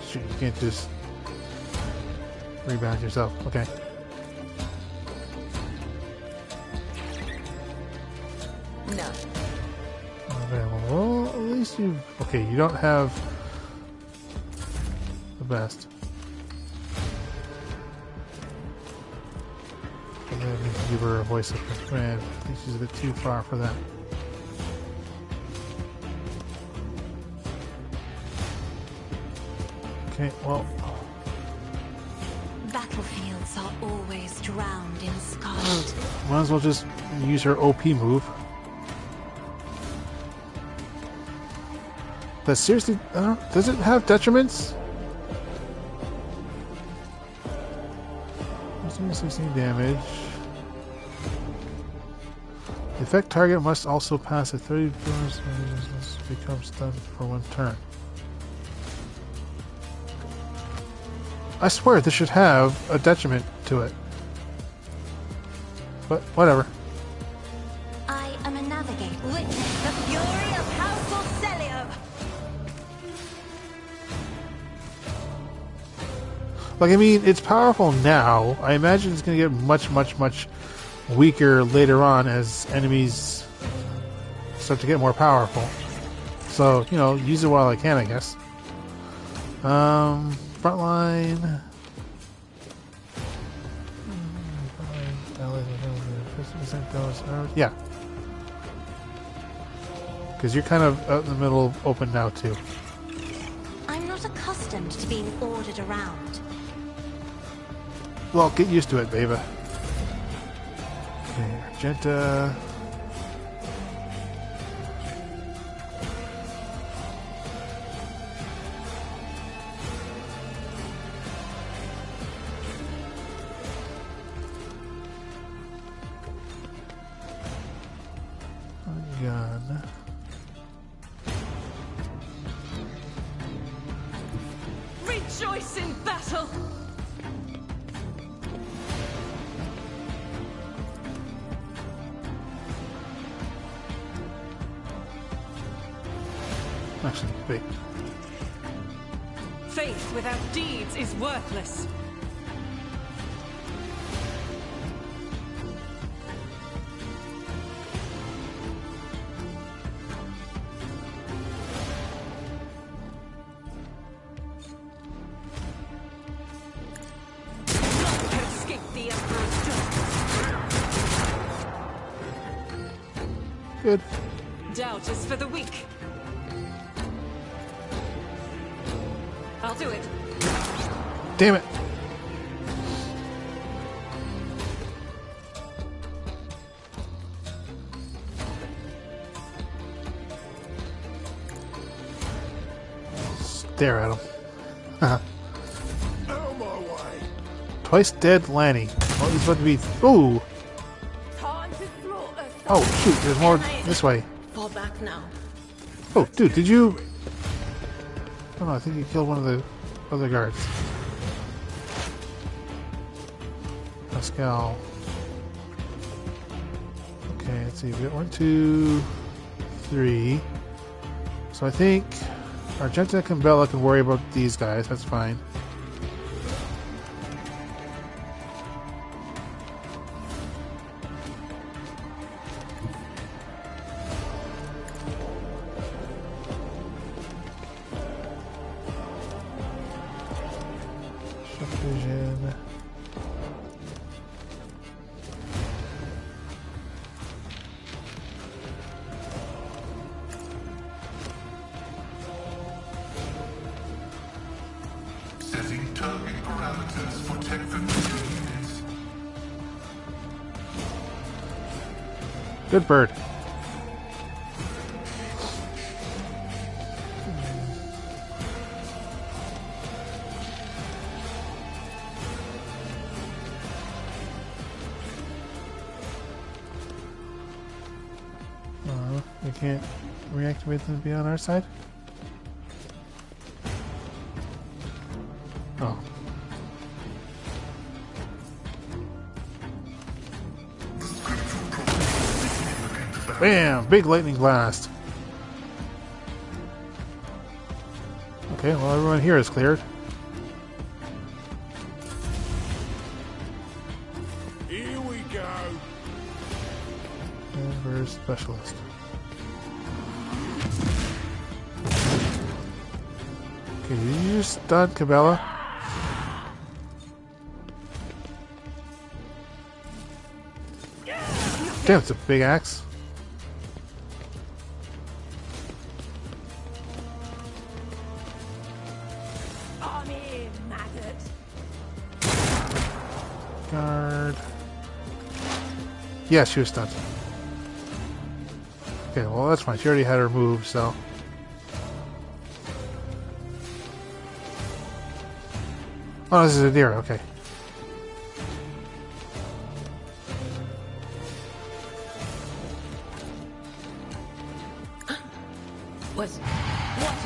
Shoot, you can't just rebound yourself. Okay. No. Well, at least you. Okay, you don't have the best. I'm gonna need to give her a voice of command. I think she's a bit too far for that. Okay, well. Battlefields are always drowned in scarlet. Might as well just use her OP move. But seriously, does it have detriments? 16 damage. The effect target must also pass a 30 bonus and becomes stunned for one turn. I swear this should have a detriment to it. But whatever. I am a navigator. Witness the fury of House Orcelio. Like, I mean, it's powerful now. I imagine it's going to get much, much, much weaker later on as enemies start to get more powerful. So, you know, use it while I can, I guess. Frontline. Yeah. Because you're kind of out in the middle, open now, too. I'm not accustomed to being ordered around. Well, get used to it, baby. Okay, Argenta. Gun. Rejoice in battle! Actually, wait. Faith without deeds is worthless. None can escape the Emperor's judgment. Good. Doubt is for the weak. I'll do it. Damn it. Stare at him. Out of my way. Twice dead Lanny. Oh, he's about to be. Ooh. Time to slaughter. Oh, shoot. There's more this way. Fall back now. Oh, dude, did you. Oh, no, I think you killed one of the other guards. Pascal. Okay, let's see. We got 1, 2, 3. So I think Argenta and Bella can worry about these guys. That's fine. Vision. Setting target parameters for technical units. Good bird. We can't reactivate them to be on our side? Oh. Bam! Big lightning blast. Okay, well everyone here is cleared. Here we go. And where's specialist? Okay, did you just stun Cabela? Damn, it's a big axe. On in, maggot. Guard. Yeah, she was stunned. Okay, well that's fine. She already had her move, so. Oh, this is a deer. Okay. What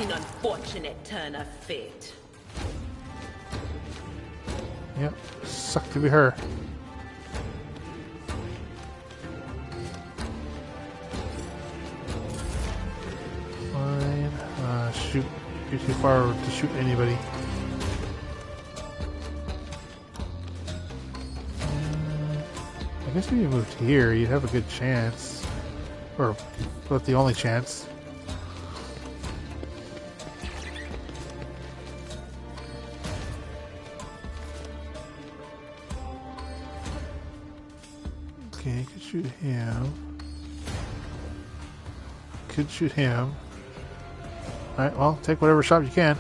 an unfortunate turn of fate. Yep. Sucked to be her. Fine. Shoot. You're too far to shoot anybody. I guess if you moved here, you'd have a good chance. Or, about the only chance. Okay, could shoot him. Could shoot him. Alright, well, take whatever shot you can.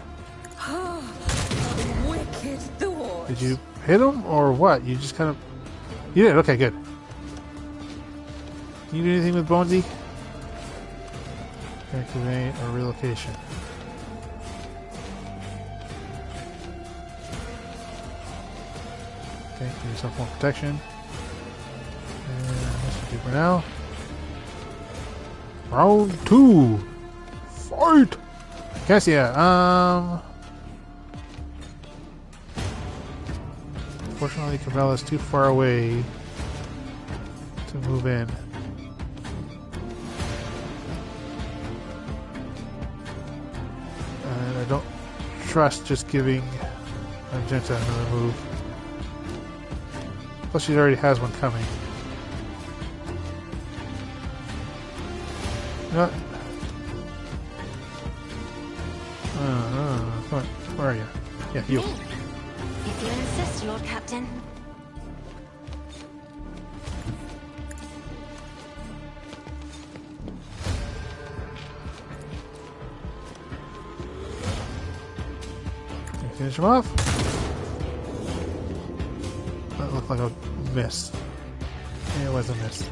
Wicked thought. Did you hit him, or what? You just kind of... You did, okay, good. Can you do anything with Bonesy? Activate or relocation. Okay, give yourself more protection. And that's what we do for now. Round 2! Fight! Cassia, unfortunately, Cabela's too far away to move in. And I don't trust just giving Magenta another move. Plus, she already has one coming. You know what? Come on, where are you? Yeah, you. If you insist, Lord Captain. Can you finish him off? That looked like a miss. Yeah, it was a miss.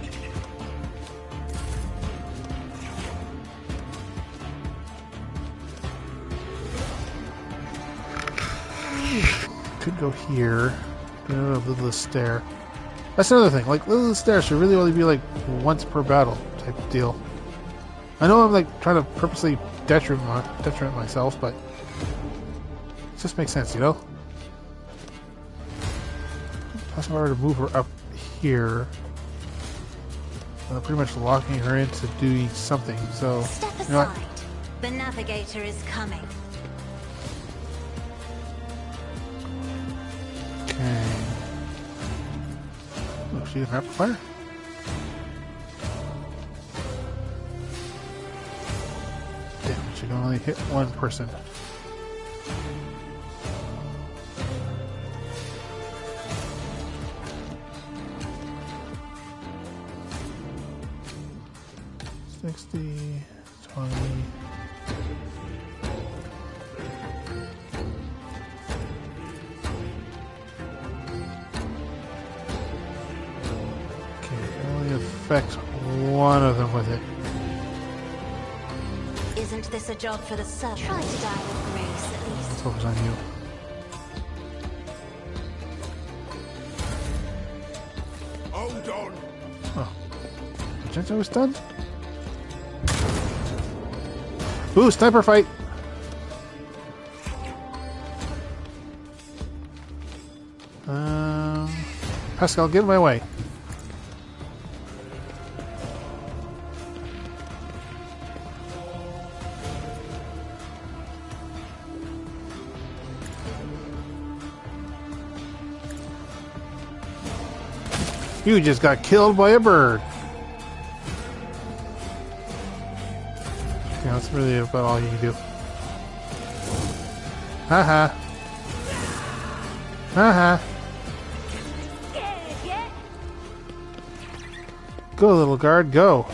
Could go here. Do a little stair. That's another thing. Like, little stair should really only be like once per battle type of deal. I know I'm like trying to purposely detriment myself, but it just makes sense, you know? Possible order to move her up here. Pretty much locking her into doing something. So, Step you know what? aside. The navigator is coming. Okay. Oh, she an amplifier? Damn, she can only hit one person. $60, $20. Okay, only affect one of them with it. Isn't this a job for the servant? Try to die with grace, at least. Let's focus on you. Hold on. Oh. Magenta was done? Ooh, sniper fight! Pascal, get in my way. You just got killed by a bird. Yeah, that's really about all you can do. Haha. Haha. Go, little guard, go.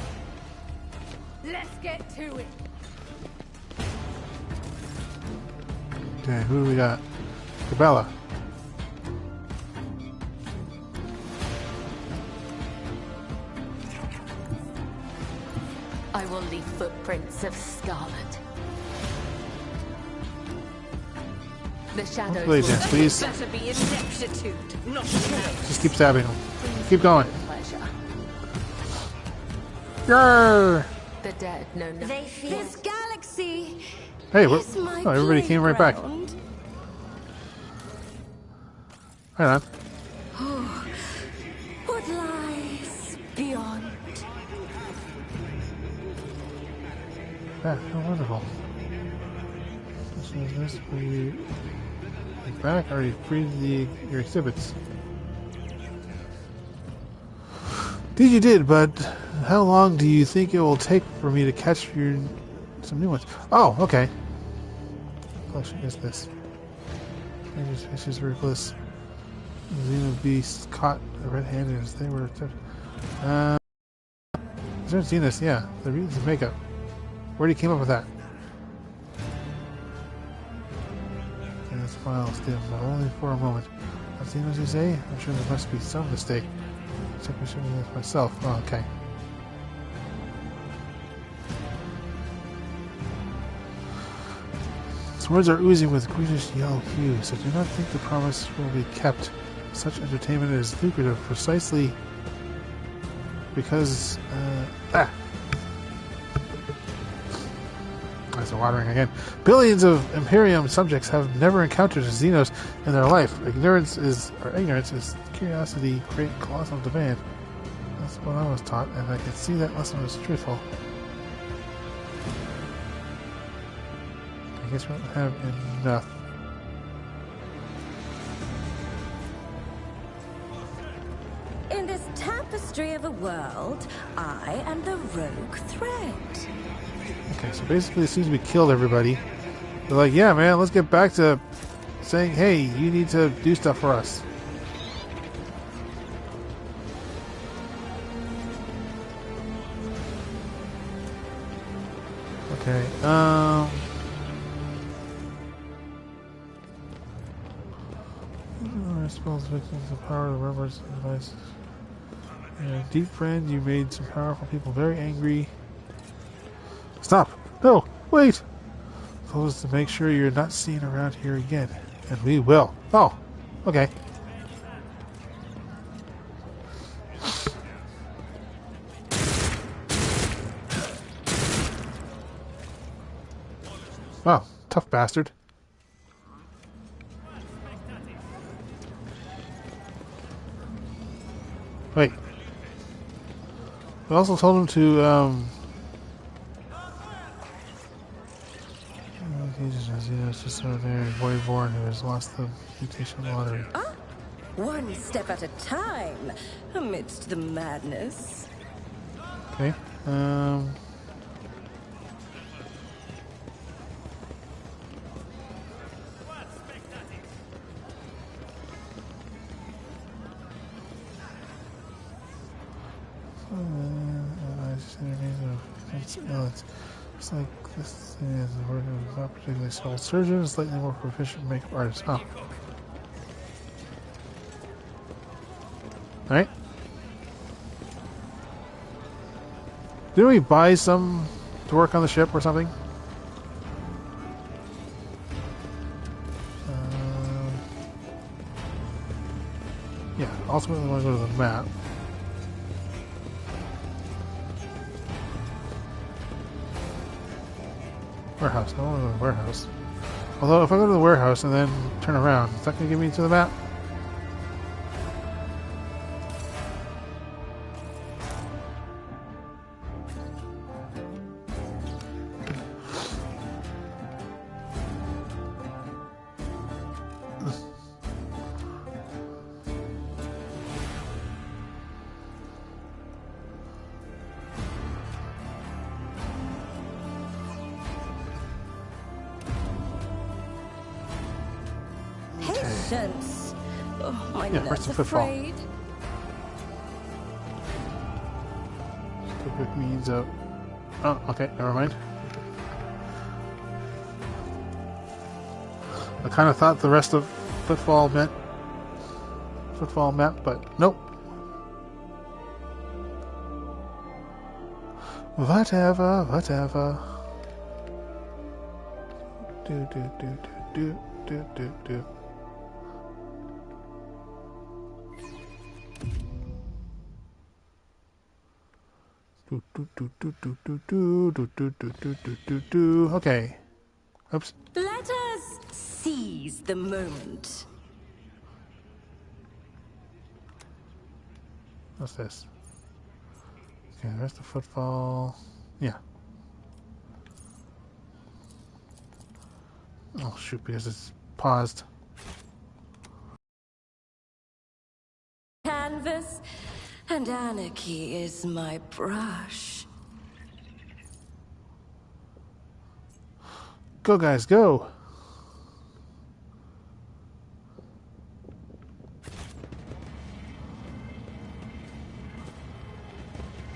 Let's get to it. Okay, who do we got? Cabela. I will leave footprints of scarlet. The shadows Please, will yes, please. Better be ineptitude, not killed. Just keep stabbing him. Keep going. pleasure. Grrr! The dead know nothing. They fear. This galaxy Hey, what? is my Oh, everybody came right back. playground. Hang on. What lies beyond? Yeah, oh, wonderful. So this where you back or you freeze your exhibits. Did you did, but how long do you think it will take for me to catch some new ones? Oh, okay. Collection is this. Dangerous fishes ruthless. Xeno beasts caught red-handed as they were. I haven't seen this. Yeah, the reasons of makeup. Where did he came up with that? Okay, this file still, but only for a moment. I've seen what you say. I'm sure there must be some mistake. Check my shooting this myself. Oh, okay. Its words are oozing with greenish yellow hues. I do not think the promise will be kept. Such entertainment is lucrative precisely because Eyes are watering again. Billions of Imperium subjects have never encountered Xenos in their life. Ignorance is curiosity create colossal demand. That's what I was taught, and I could see that lesson was truthful. I guess we don't have enough. In this tapestry of a world, I am the rogue thread. Okay, so basically it seems we killed everybody. They're like, yeah, man, let's get back to saying, hey, you need to do stuff for us. Okay, spells victims of power, the remembrance device. Deep friend, you made some powerful people very angry. Stop! No! Wait! Told us to make sure you're not seen around here again. And we will. Oh! Okay. Wow, tough bastard. Wait. I also told him to, it's just over there, boy born who has lost the mutation lottery. Ah, one step at a time, amidst the madness. Okay. It's like this thing is not particularly skilled surgeon, slightly more proficient makeup artist. Oh. Alright. Didn't we buy some to work on the ship or something? Yeah, ultimately I want to go to the map. Warehouse. I want to go to the warehouse. Although, if I go to the warehouse and then turn around, is that going to get me to the map? Patience. Oh, my Yeah, first nuts the footfall. afraid. Quick means oh, okay, never mind. I kind of thought the rest of footfall map, but nope. Whatever. Do. Okay. Oops. Let us seize the moment. What's this? Okay, there's the footfall. Yeah. Oh shoot, because it's paused. Canvas, and anarchy is my brush. Go guys, go!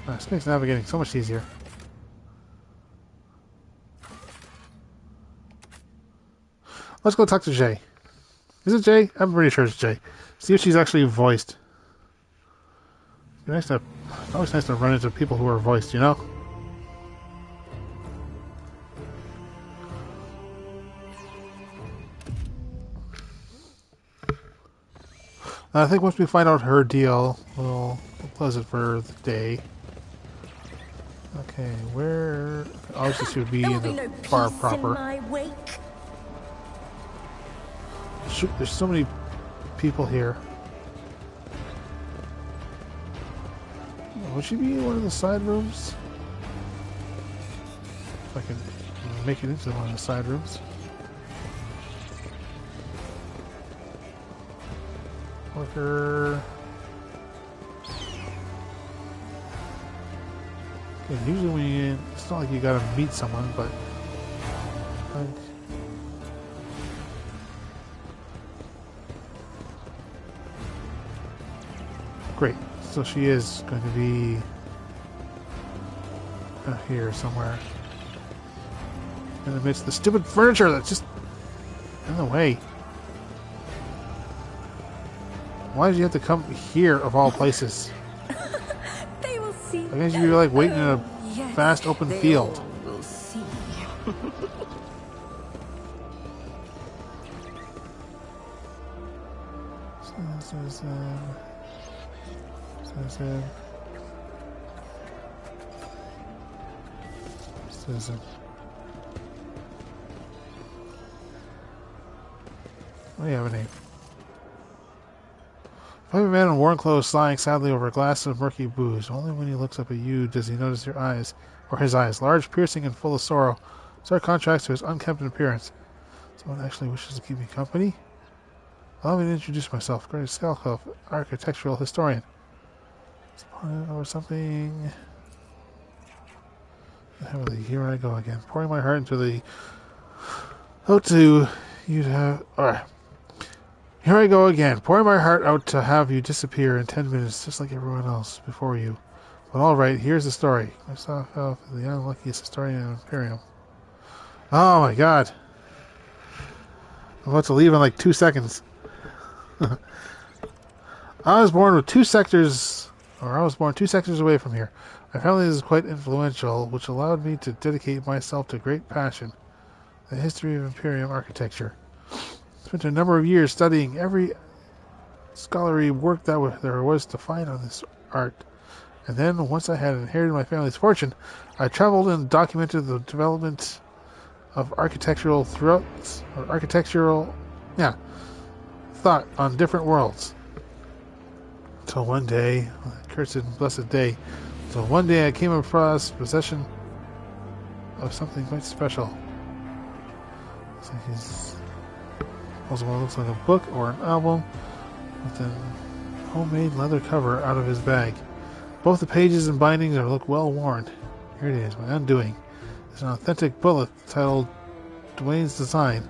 This makes navigating so much easier. Let's go talk to Jay. Is it Jay? I'm pretty sure it's Jay. See if she's actually voiced. It's always nice to run into people who are voiced, you know? I think once we find out her deal, we'll close it for the day. Okay, where... Obviously she would be in the bar proper. In my wake. Shoot, there's so many people here. Would she be in one of the side rooms? If I can make it into one of the side rooms. Worker. Okay, usually when you, it's not like you gotta meet someone, but like, great. So she is going to be here somewhere in the midst of the stupid furniture that's just in the way. Why did you have to come here of all places? They will see. I guess you'd be like waiting in a vast open field. Will see. Citizen. Oh, you have a name. Find a man in worn clothes sighing sadly over a glass of murky booze. Only when he looks up at you does he notice your eyes, or his eyes, large, piercing, and full of sorrow. Stark contrast to his unkempt appearance. Someone actually wishes to keep me company? Allow me to introduce myself. Great Skalkov, architectural historian. Or something. Heavily, here I go again, pouring my heart into the. Out to you to have. Alright. Here I go again, pouring my heart out to have you disappear in 10 minutes, just like everyone else before you. But alright, here's the story. Myself, the unluckiest historian in Imperium. Oh my god. I'm about to leave in like 2 seconds. I was born 2 sectors away from here. My family is quite influential, which allowed me to dedicate myself to great passion, the history of Imperium architecture. I spent a number of years studying every scholarly work that there was to find on this art. And then, once I had inherited my family's fortune, I traveled and documented the development of architectural thought on different worlds. Till one day, cursed and blessed day, till one day I came across possession of something quite special. Looks like a book or an album with a homemade leather cover out of his bag. Both the pages and bindings look well worn. Here it is, my undoing. It's an authentic booklet titled Dwayne's Design,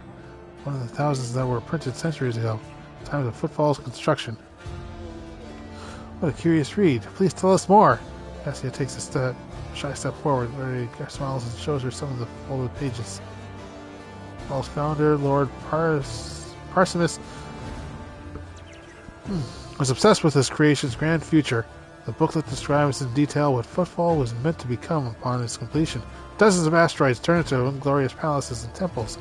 one of the thousands that were printed centuries ago, time of Footfall's construction. What a curious read. Please tell us more. Cassia takes a shy step forward, where he smiles and shows her some of the folded pages. Footfall's founder, Lord Parsimus, was obsessed with his creation's grand future. The booklet describes in detail what Footfall was meant to become upon its completion. Dozens of asteroids turn into inglorious palaces and temples,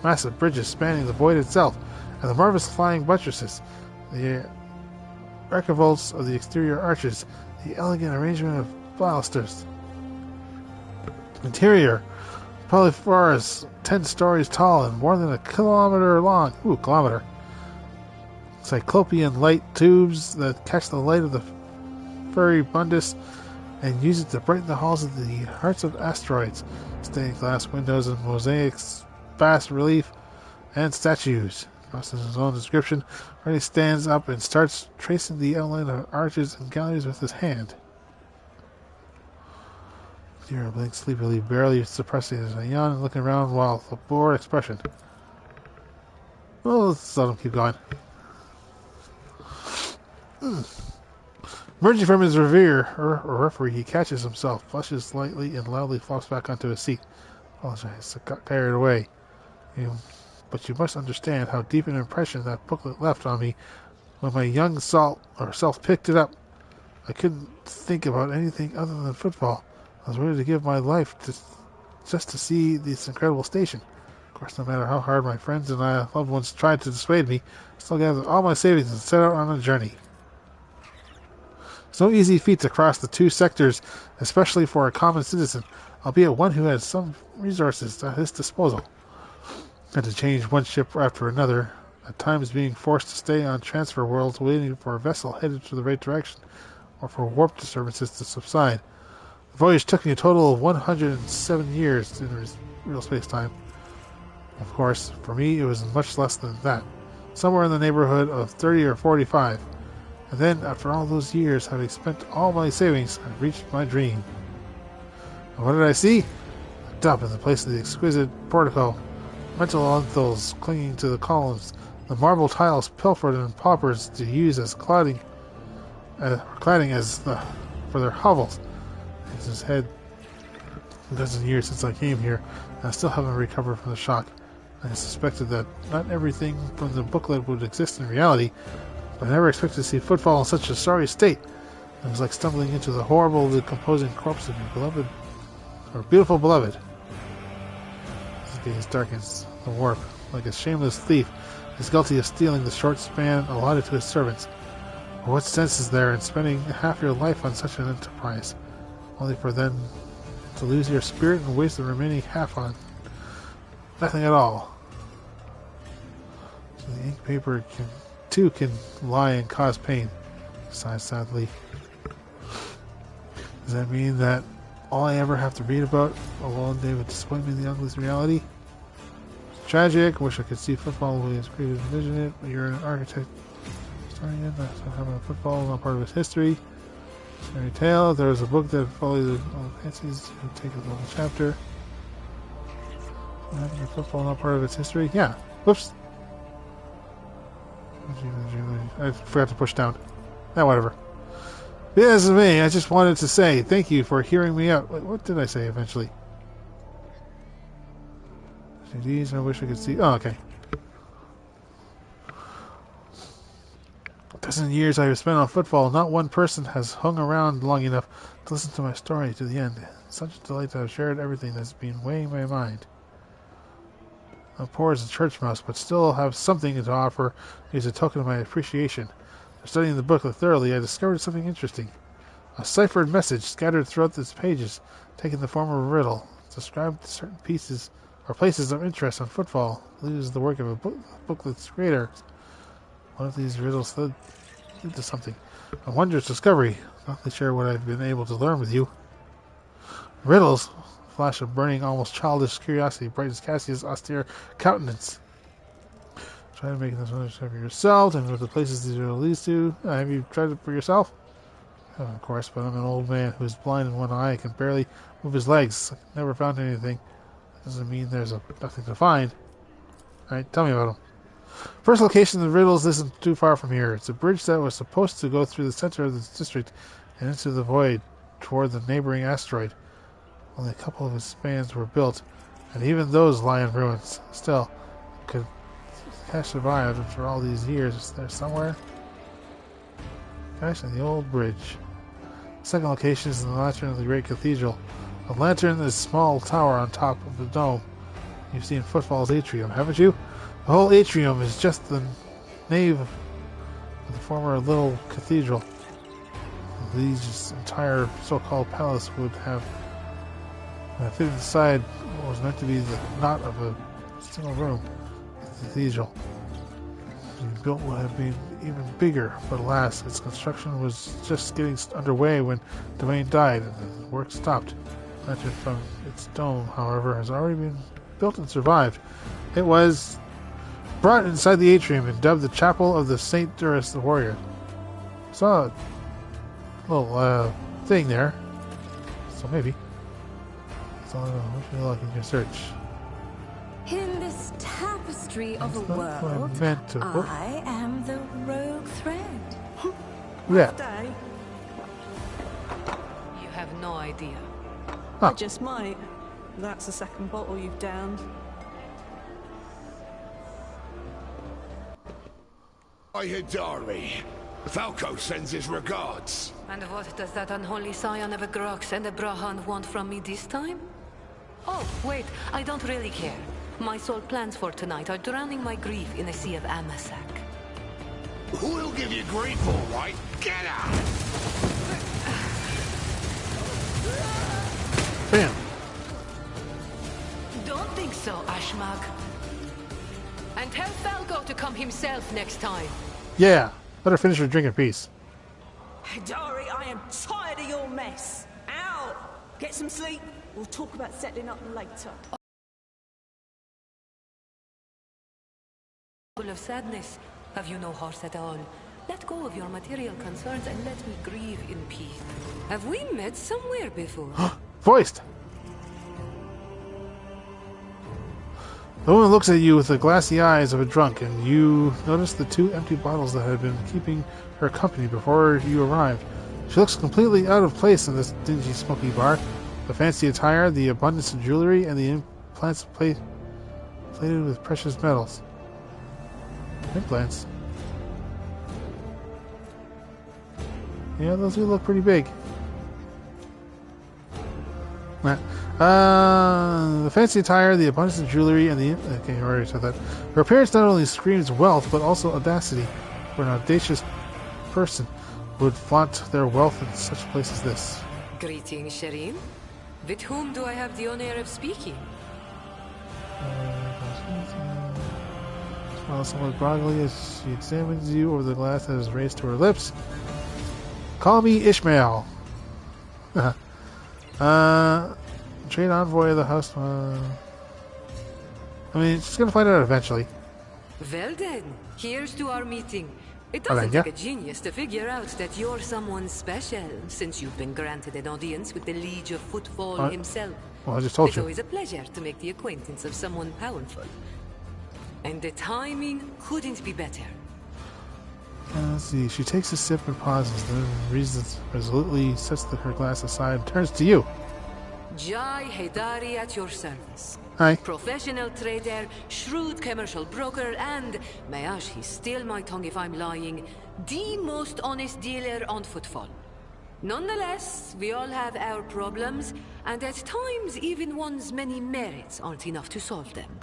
massive bridges spanning the void itself, and the marvelous flying buttresses, the archivolts of the exterior arches, the elegant arrangement of balusters. Interior, polyphorus, 10 stories tall and more than a kilometer long. Kilometer. Cyclopean light tubes that catch the light of the furry bundus and use it to brighten the halls of the hearts of asteroids. Stained glass windows and mosaics, bas relief, and statues. In his own description, Freddy stands up and starts tracing the outline of arches and galleries with his hand. Zero blinks sleepily, barely suppressing a yawn and looking around with a bored expression. Well, let's let him keep going. Emerging from his reverie, he catches himself, blushes slightly, and loudly flops back onto his seat. Apologize, I got carried away. But you must understand how deep an impression that booklet left on me when my young self picked it up. I couldn't think about anything other than football. I was ready to give my life just to see this incredible station. Of course, no matter how hard my friends and loved ones tried to dissuade me, I still gathered all my savings and set out on a journey. It's no easy feat to cross the 2 sectors, especially for a common citizen, albeit one who has some resources at his disposal. And to change one ship after another, at times being forced to stay on transfer worlds waiting for a vessel headed to the right direction, or for warp disturbances to subside. The voyage took me a total of 107 years in real space-time. Of course, for me it was much less than that, somewhere in the neighborhood of 30 or 45. And then, after all those years, having spent all my savings, I reached my dream. And what did I see? Looked up in the place of the exquisite portico. Metal lintels clinging to the columns, the marble tiles pilfered and paupers to use as cladding for their hovels. It's his head. A dozen years since I came here, and I still haven't recovered from the shock. I suspected that not everything from the booklet would exist in reality, but I never expected to see Footfall in such a sorry state. It was like stumbling into the horrible, decomposing corpse of your beautiful beloved. His gaze darkens. The warp, like a shameless thief, is guilty of stealing the short span allotted to his servants. But what sense is there in spending half your life on such an enterprise, only for then to lose your spirit and waste the remaining half on nothing at all? So the ink paper can lie and cause pain. Sighs sadly. Does that mean that all I ever have to read about a long day would disappoint me in the ugliest reality? It's tragic. Wish I could see football the way it's created and envision it, but you're an architect. Starting in that somehow football is not part of its history. Fairy tale. There was a book that followed the old fancies to take a little chapter. Football not part of its history. Yeah. Whoops. I forgot to push down. Whatever. Yeah, this is me. I just wanted to say thank you for hearing me out. Wait, what did I say eventually? CDs, I wish I could see. Oh, okay. A dozen years I have spent on football. Not one person has hung around long enough to listen to my story to the end. Such a delight to have shared everything that's been weighing my mind. I'm poor as a church mouse, but still have something to offer as a token of my appreciation. After studying the book thoroughly, I discovered something interesting. A ciphered message scattered throughout its pages, taking the form of a riddle, described certain pieces or places of interest on football. I believe it is the work of a booklet's creator. One of these riddles led to something. A wondrous discovery. Not really sure what I've been able to learn with you. Riddles? A flash of burning, almost childish curiosity brightens Cassia's austere countenance. Try to make this understand for yourself and what the places these riddles lead to. Have you tried it for yourself? Oh, of course, but I'm an old man who is blind in one eye and can barely move his legs. I've never found anything. That doesn't mean there's nothing to find. Alright, tell me about them. First location of the riddles isn't too far from here. It's a bridge that was supposed to go through the center of the district and into the void toward the neighboring asteroid. Only a couple of its spans were built, and even those lie in ruins. Still, could Cash survived after all these years? Is there somewhere? Cash and the old bridge. Second location is in the lantern of the great cathedral. A lantern is a small tower on top of the dome. You've seen Footfall's atrium, haven't you? The whole atrium is just the nave of the former little cathedral. Liege's entire so-called palace would have fit inside what was meant to be the knot of a single room. The cathedral. The built would have been even bigger, but alas, its construction was just getting underway when Dwayne died and the work stopped. The lantern from its dome, however, has already been built and survived. It was brought inside the atrium and dubbed the Chapel of the St. Duras the Warrior. Saw a little thing there, so maybe. That's all I know. Wish you luck in your search. In this tapestry of a That's what world, I meant to. I am the rogue thread. Yeah. You have no idea. Huh. I just might. That's the second bottle you've downed. I Hidari. Falco sends his regards. And what does that unholy scion of a Grox and a Brahan want from me this time? Oh, wait, I don't really care. My sole plans for tonight are drowning my grief in a sea of Amasak. Who'll give you grief, all right? Get out! Bam. Don't think so, Ashmag. And tell Falco to come himself next time. Yeah. Let her finish her drink in peace. Hidari, I am tired of your mess. Out! Get some sleep. We'll talk about settling up later. Full of sadness. Have you no heart at all? Let go of your material concerns and let me grieve in peace. Have we met somewhere before? Voiced! The woman looks at you with the glassy eyes of a drunk, and you notice the 2 empty bottles that had been keeping her company before you arrived. She looks completely out of place in this dingy, smoky bar. The fancy attire, the abundance of jewelry, and the implants plated with precious metals. Implants? Yeah, those do look pretty big. The fancy attire, the abundance of jewelry, and the... Okay, I already said that. Her appearance not only screams wealth, but also audacity. For an audacious person would flaunt their wealth in such a place as this. Greetings, Shireen. With whom do I have the honor of speaking? Smiles somewhat broadly as she examines you over the glass that is raised to her lips. Call me Ishmael. Trade envoy of the house. I mean, she's gonna find out eventually. Well then, here's to our meeting. It Hello, doesn't yeah. take a genius to figure out that you're someone special, since you've been granted an audience with the Liege of Footfall himself. Well, I just told It's you. always a pleasure to make the acquaintance of someone powerful. And the timing couldn't be better. Let's see. She takes a sip and pauses, then resolutely sets her glass aside and turns to you. Jai Haidari at your service. Hi. Professional trader, shrewd commercial broker, and, may he steal my tongue if I'm lying, the most honest dealer on Footfall. Nonetheless, we all have our problems, and at times even one's many merits aren't enough to solve them.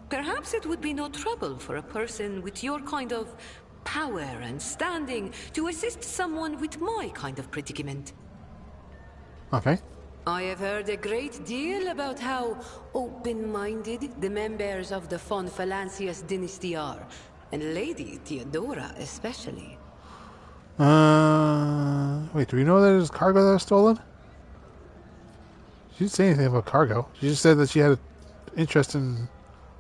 Perhaps it would be no trouble for a person with your kind of power and standing to assist someone with my kind of predicament. Okay. I have heard a great deal about how open-minded the members of the von Valancius dynasty are, and Lady Theodora especially. Wait, do we know that there's cargo that was stolen? She didn't say anything about cargo. She just said that she had an interest in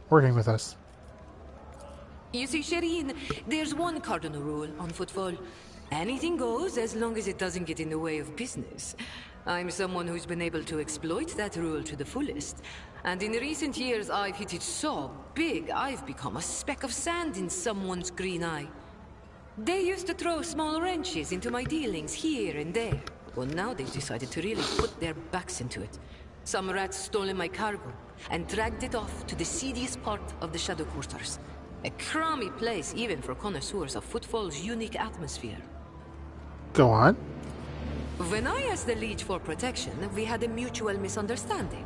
working with us. You see, Shireen, there's one cardinal rule on Footfall. Anything goes as long as it doesn't get in the way of business. I'm someone who's been able to exploit that rule to the fullest. And in recent years, I've hit it so big, I've become a speck of sand in someone's green eye. They used to throw small wrenches into my dealings here and there. Well, now they've decided to really put their backs into it. Some rats stole my cargo and dragged it off to the seediest part of the Shadow Quarters. A crummy place even for connoisseurs of Footfall's unique atmosphere. Go on. When I asked the Liege for protection, we had a mutual misunderstanding.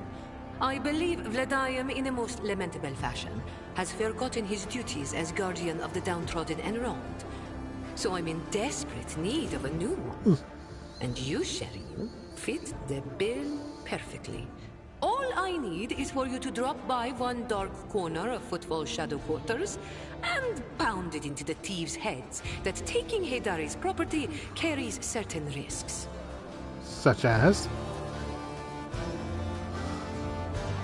I believe Vladium, in a most lamentable fashion, has forgotten his duties as guardian of the downtrodden and wronged. So I'm in desperate need of a new one. And you, Shireen, fit the bill perfectly. All I need is for you to drop by one dark corner of Footfall Shadow Quarters and pound it into the thieves' heads that taking Haidari's property carries certain risks. Such as?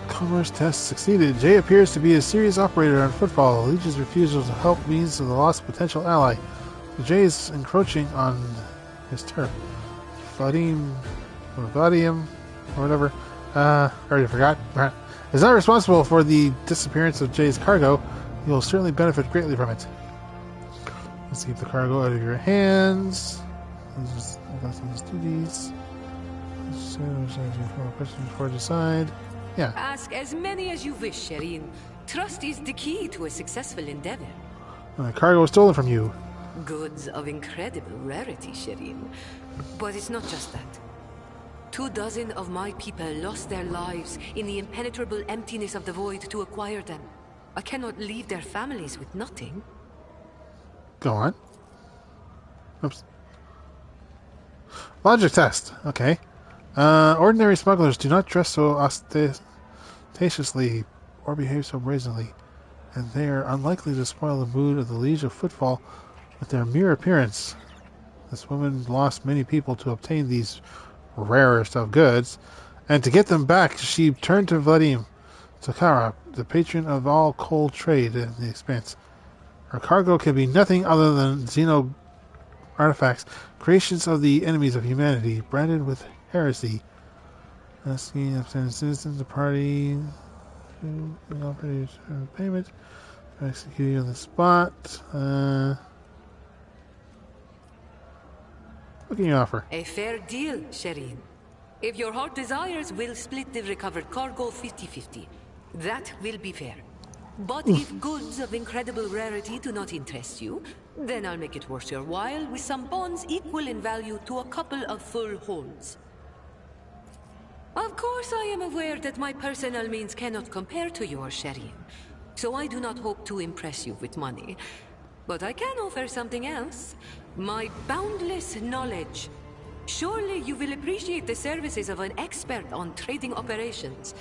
Commerce test succeeded. Jay appears to be a serious operator on Footfall. Liege's refusal to help means the loss of potential ally. Jay is encroaching on his turf. Vladium, or whatever. Already forgot. Is not responsible for the disappearance of Jay's cargo. You will certainly benefit greatly from it. Let's keep the cargo out of your hands. Let's just some duties. Questions before I decide. Yeah. Ask as many as you wish, Shireen. Trust is the key to a successful endeavor. Cargo was stolen from you. Goods of incredible rarity, Shireen. But it's not just that. 24 of my people lost their lives in the impenetrable emptiness of the void to acquire them. I cannot leave their families with nothing. Go on. Oops. Logic test. Okay. Ordinary smugglers do not dress so ostentatiously or behave so brazenly, and they are unlikely to spoil the mood of the Liege of Footfall with their mere appearance. This woman lost many people to obtain these rarest of goods, and to get them back, she turned to Vladim Sakara, the patron of all coal trade in the expanse. Her cargo can be nothing other than Xeno artifacts, creations of the enemies of humanity, branded with heresy. Asking upstanding citizens, the party offers payment, executed on the spot. What can you offer? A fair deal, Shireen. If your heart desires, we'll split the recovered cargo 50-50. That will be fair. But if goods of incredible rarity do not interest you, then I'll make it worth your while with some bonds equal in value to a couple of full holds. Of course, I am aware that my personal means cannot compare to yours, Shireen. So I do not hope to impress you with money. But I can offer something else. My boundless knowledge. Surely you will appreciate the services of an expert on trading operations.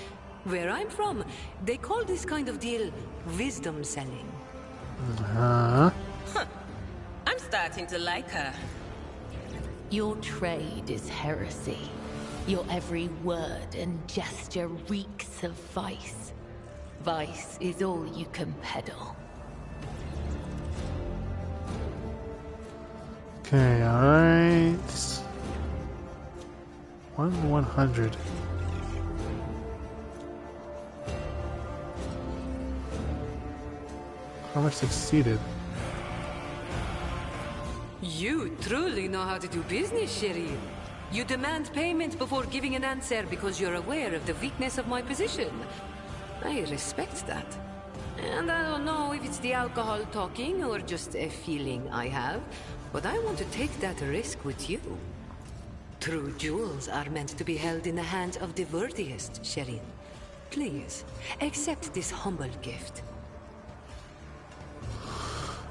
Where I'm from, they call this kind of deal wisdom selling. I'm starting to like her. Your trade is heresy. Your every word and gesture reeks of vice. Vice is all you can peddle. Okay, alright. 1/100. How much succeeded? You truly know how to do business, Sheriff. You demand payment before giving an answer because you're aware of the weakness of my position. I respect that. And I don't know if it's the alcohol talking or just a feeling I have, but I want to take that risk with you. True jewels are meant to be held in the hands of the worthiest, Sheriff. Please, accept this humble gift.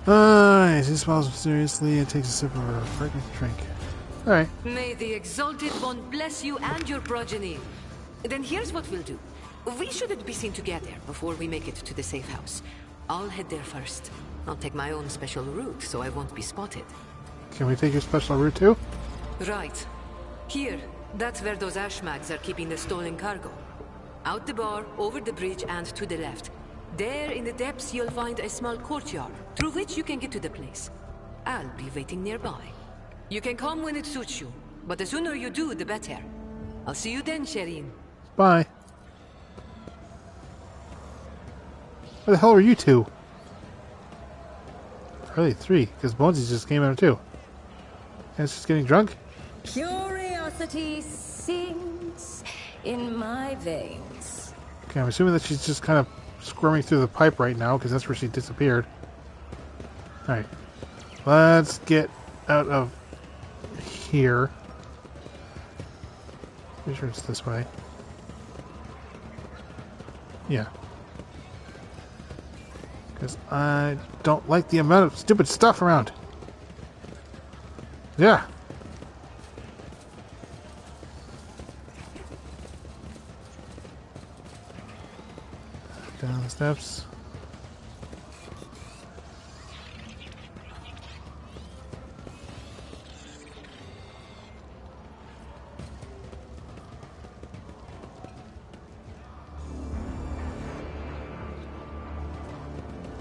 He smiles mysteriously and takes a sip of her fragrant drink. Alright. May the exalted one bless you and your progeny. Then here's what we'll do. We shouldn't be seen together before we make it to the safe house. I'll head there first. I'll take my own special route so I won't be spotted. Can we take your special route too? Right. Here, that's where those ashmags are keeping the stolen cargo. Out the bar, over the bridge, and to the left. There in the depths you'll find a small courtyard, through which you can get to the place. I'll be waiting nearby. You can come when it suits you, but the sooner you do, the better. I'll see you then, Shireen. Bye. Where the hell are you two? Really, three, because Bonesy just came out too. And it's just getting drunk? Curiosity sings in my veins. Okay, I'm assuming that she's just kind of squirming through the pipe right now, because that's where she disappeared. Alright. Let's get out of here. Pretty sure it's this way. Yeah. Because I don't like the amount of stupid stuff around. Yeah. Down the steps.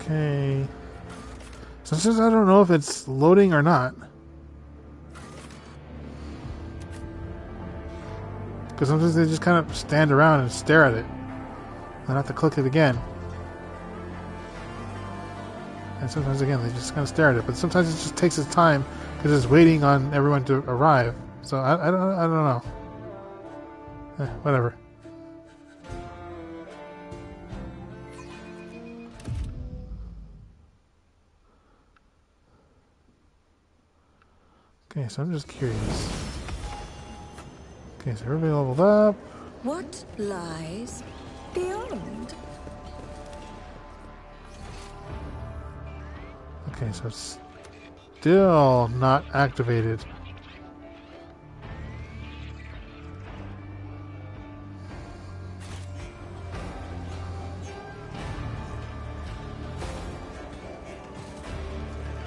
Okay. Sometimes I don't know if it's loading or not. Because sometimes they just kind of stand around and stare at it. I have to click it again. And sometimes again they just kind of stare at it. But sometimes it just takes its time because it's waiting on everyone to arrive. So I don't know. Whatever. Okay, so I'm just curious. Okay, so everybody leveled up. What lies beyond? Okay, so it's still not activated.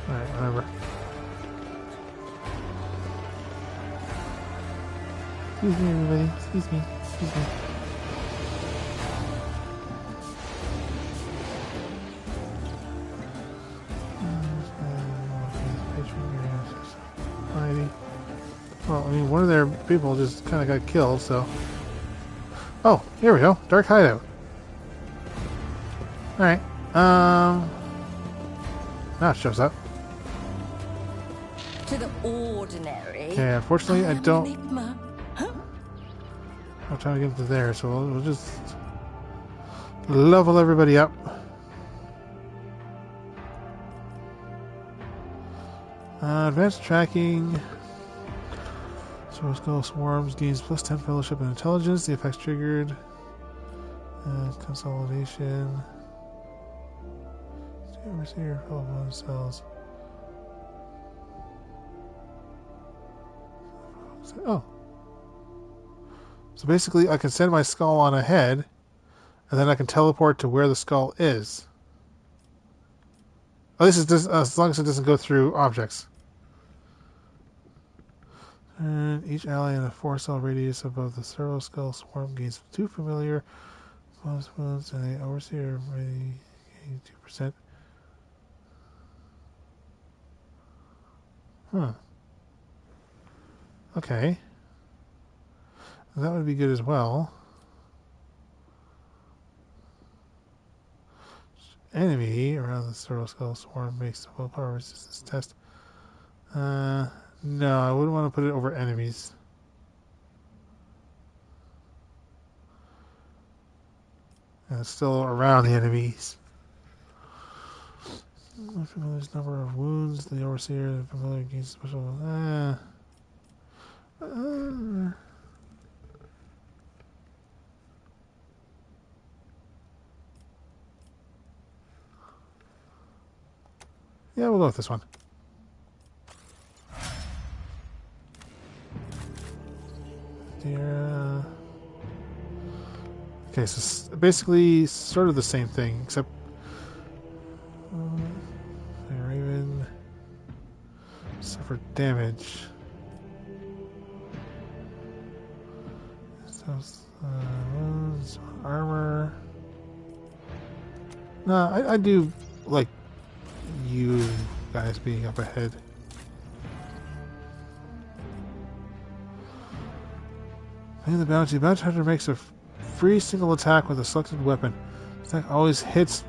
Alright, whatever. Excuse me, everybody. Excuse me. Excuse me. Well, I mean, one of their people just kind of got killed, so... Oh, here we go. Dark hideout. Alright. Now it shows up. To the ordinary. Okay, unfortunately, I don't... Enigma. Huh? I'm trying to get to there, so we'll just... level everybody up. Advanced tracking... Source Skull Swarms gains plus 10 fellowship and intelligence. The effects triggered. Consolidation. Receiver fellow cells. Oh. So basically, I can send my skull on ahead, and then I can teleport to where the skull is. Oh, this is just, as long as it doesn't go through objects. And each ally in a 4-cell radius above the Cerro Skull Swarm gains 2 familiar bonus wounds and a overseer ready gain 2%. Huh. Okay. That would be good as well. Enemy around the Cerro Skull Swarm makes the willpower resistance test. No, I wouldn't want to put it over enemies. And it's still around the enemies. Familiar's number of wounds, the overseer, the familiar gains special. Yeah, we'll go with this one. Okay, so basically sort of the same thing, except Raven suffered damage. So, wounds, armor. No, I do like you guys being up ahead. Paying the bounty. Bounty hunter makes a free single attack with a selected weapon. Attack always hits,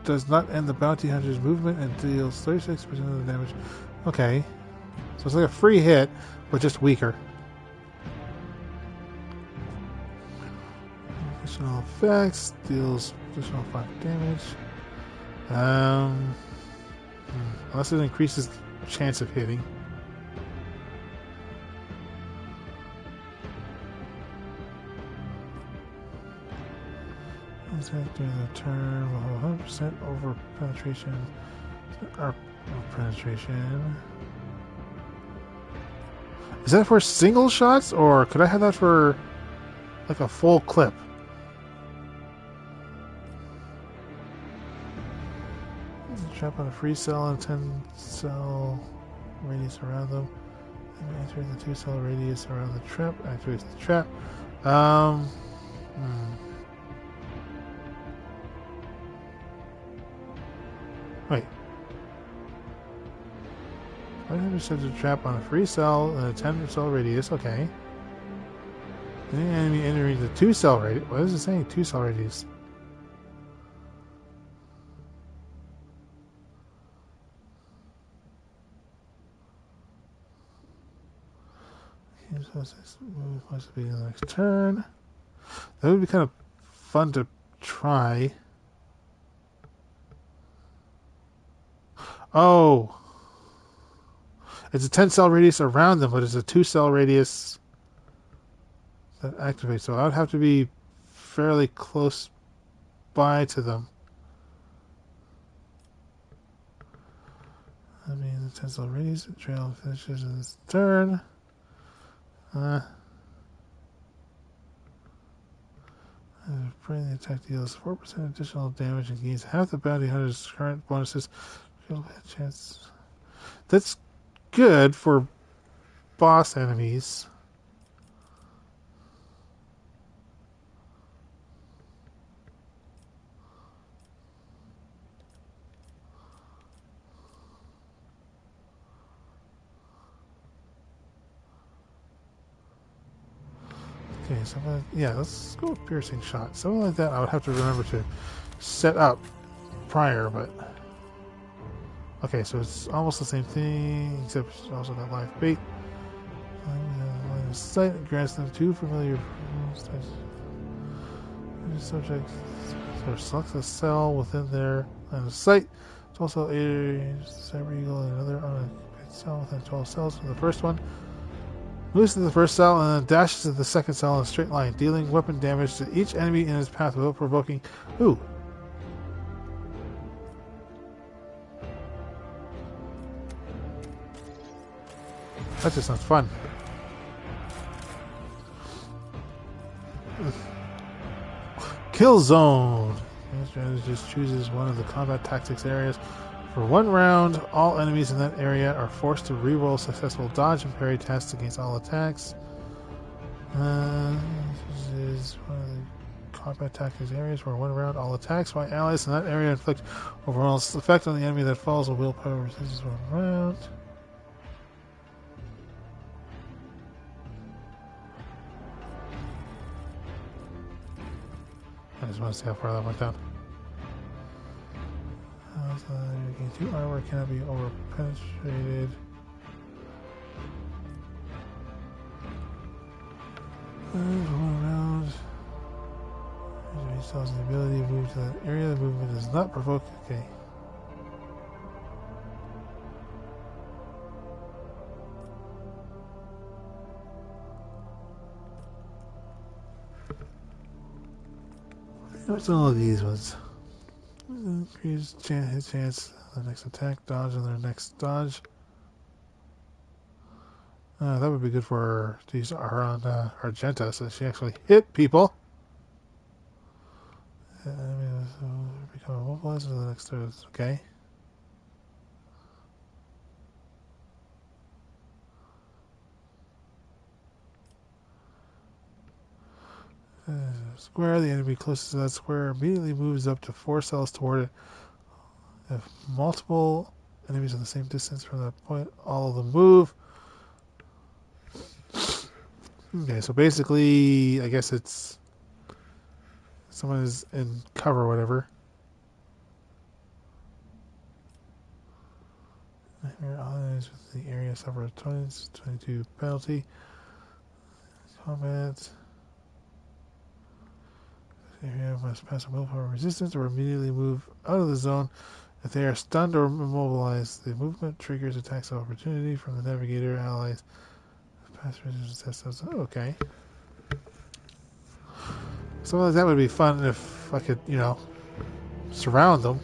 does not end the bounty hunter's movement, and deals 36% of the damage. Okay. So it's like a free hit, but just weaker. Additional effects, deals additional 5 damage. Unless it increases chance of hitting. During the turn, 100% over penetration. Or penetration. Is that for single shots, or could I have that for like a full clip? Trap on a free cell and 10-cell radius around them. And enter the 2-cell radius around the trap. Activates the trap. Wait. 500% of trap on a free cell and a 10-cell radius. Okay. Any enemy entering the 2-cell radius. What is it saying? 2-cell radius. Supposed to be the next turn. That would be kind of fun to try. Oh. It's a 10-cell radius around them, but it's a 2-cell radius that activates. So I would have to be fairly close by to them. I mean, the 10-cell radius trail finishes in this turn. Bring the attack deals 4% additional damage and gains half the bounty hunter's current bonuses. Chance. That's good for boss enemies. Okay, so let's go with piercing shot. Something like that I would have to remember to set up prior, but okay, so it's almost the same thing, except it's also got live bait. Line of sight grants them 2 familiar subject. So selects a cell within their line of sight. It's also a Cyber Eagle and another on a cell within 12 cells from the first one. Moves to the first cell and then dashes to the second cell in a straight line, dealing weapon damage to each enemy in his path without provoking. Ooh. That just sounds fun. Kill zone. This strategy just chooses one of the combat tactics areas For 1 round, all enemies in that area are forced to reroll successful dodge and parry tests against all attacks. This is one of the combat tactics areas where 1 round, all attacks by allies in that area inflict overall effect on the enemy that falls a willpower resistance 1 round. I just want to see how far that went down. Gain 2 armor, cannot be over penetrated. One round. He still has the ability to move to that area. The movement does not provoke. Okay. What's all of these ones? Increase hit chance the next attack, dodge, and their next dodge. That would be good for her to use her on Argenta, so she actually hit people. Become immobilized in the next turn. Okay. Square, the enemy closest to that square immediately moves up to 4 cells toward it. If multiple enemies in the same distance from that point, all of them move. Okay, so basically, I guess it's someone is in cover or whatever. Here, all enemies with the area suffer a 22 penalty. Combat. Area must pass a willpower resistance or immediately move out of the zone. If they are stunned or immobilized, the movement triggers attacks of opportunity from the navigator allies. Pass resistance tests. Okay. Something like that would be fun if I could, surround them.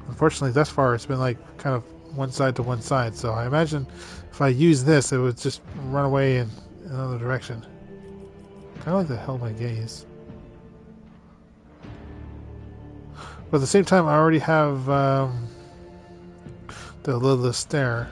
Unfortunately, thus far it's been like kind of one side to one side. So I imagine if I use this, it would just run away in another direction. Kind of like to held my gaze. But at the same time, I already have the Lidless Stare.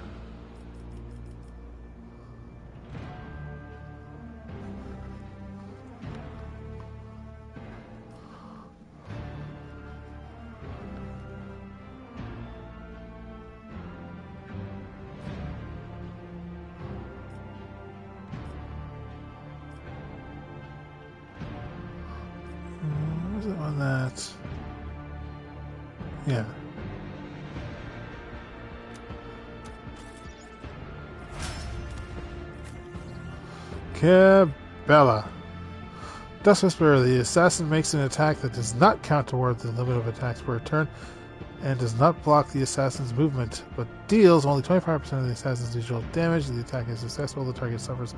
Where's it on that? Yeah. Cabela. Dust Whisperer, the assassin makes an attack that does not count toward the limit of attacks per turn and does not block the assassin's movement, but deals only 25% of the assassin's usual damage. The attack is successful, the target suffers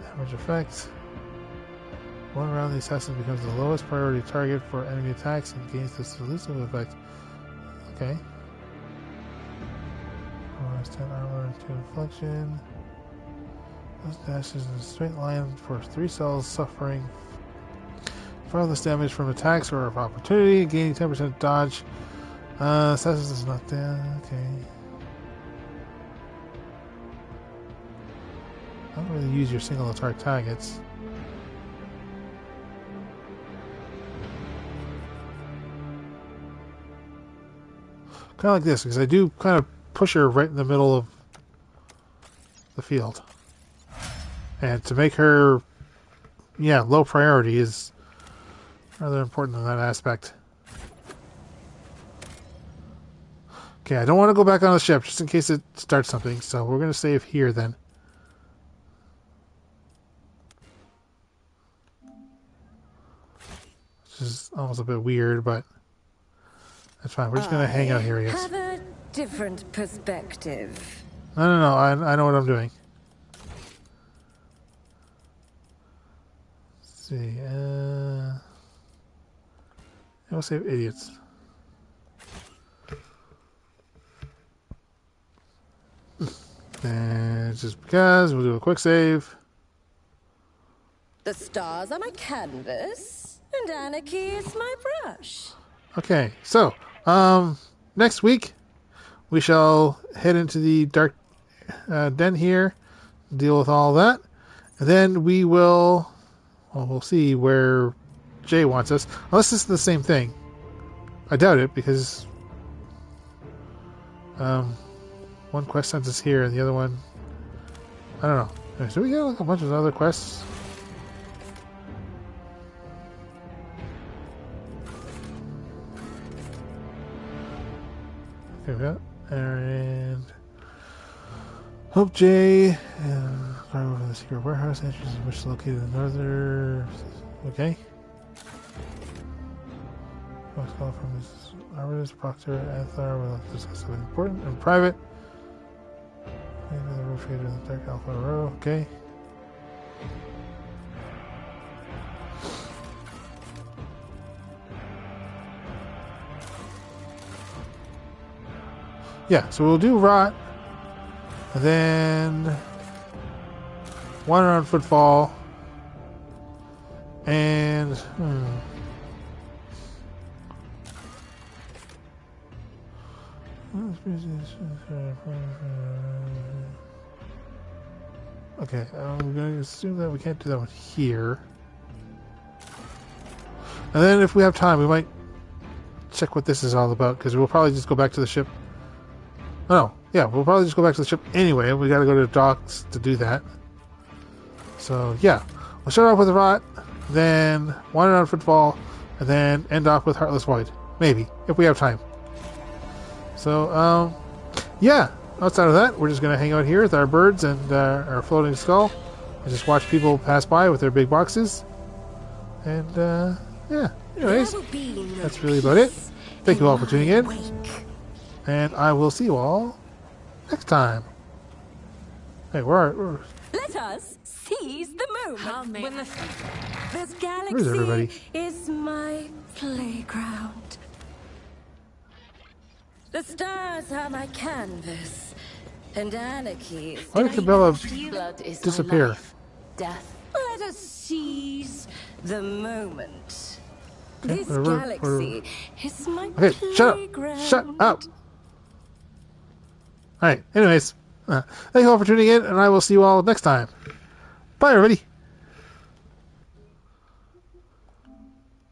damage effect. 1 round, the assassin becomes the lowest priority target for enemy attacks and gains this elusive effect. Okay. 10 armor, 2 inflection. Those dashes in a straight line for 3 cells suffering far less damage from attacks or of opportunity, gaining 10% dodge. Assassin is not dead. Okay. I don't really use your single attack targets. Kind of like this, because I do kind of push her right in the middle of the field. And to make her, low priority is rather important in that aspect. Okay, I don't want to go back on the ship, just in case it starts something, so we're going to save here then. Which is almost a bit weird, but that's fine. We're just going to hang out here, I guess. Have a different perspective. No. I know what I'm doing. Let's see. We'll save idiots. And just because, we'll do a quick save. The stars are my canvas, and anarchy is my brush. Okay, so Next week, we shall head into the dark den here, deal with all that, and then we will. Well, we'll see where Jay wants us. Unless this is the same thing. I doubt it because one quest sends us here and the other one, I don't know. Anyway, so we got like a bunch of other quests. Okay, we got and Hope J and over the secret warehouse entrance, which is located in the northern. Okay. Fox call from his arborist, Proctor, Athar. We'll discuss something important and private. Maybe the roof trader in the Dark Alpha Row. Okay. Yeah, so we'll do Rot, and then wander on Footfall, and okay, I'm going to assume that we can't do that one here. And then if we have time, we might check what this is all about, because we'll probably just go back to the ship. Oh, yeah, we'll probably just go back to the ship anyway. We got to go to the docks to do that. So, yeah. We'll start off with Rot, then wander on Footfall, and then end off with Heartless Void. Maybe, if we have time. So, yeah. Outside of that, we're just going to hang out here with our birds and our floating skull. And just watch people pass by with their big boxes. And, yeah. Anyways, that's really about it. Thank you all for tuning in. And I will see you all next time. Hey, where Let us seize the moment. This galaxy Where's everybody? is my playground. The stars are my canvas, and anarchy is Why did Cabela Blood is disappear? my life. Death. Let us seize the moment. Okay, This whatever, galaxy is my Okay, shut playground. up. Shut up. Alright, anyways. Thank you all for tuning in, and I will see you all next time. Bye, everybody.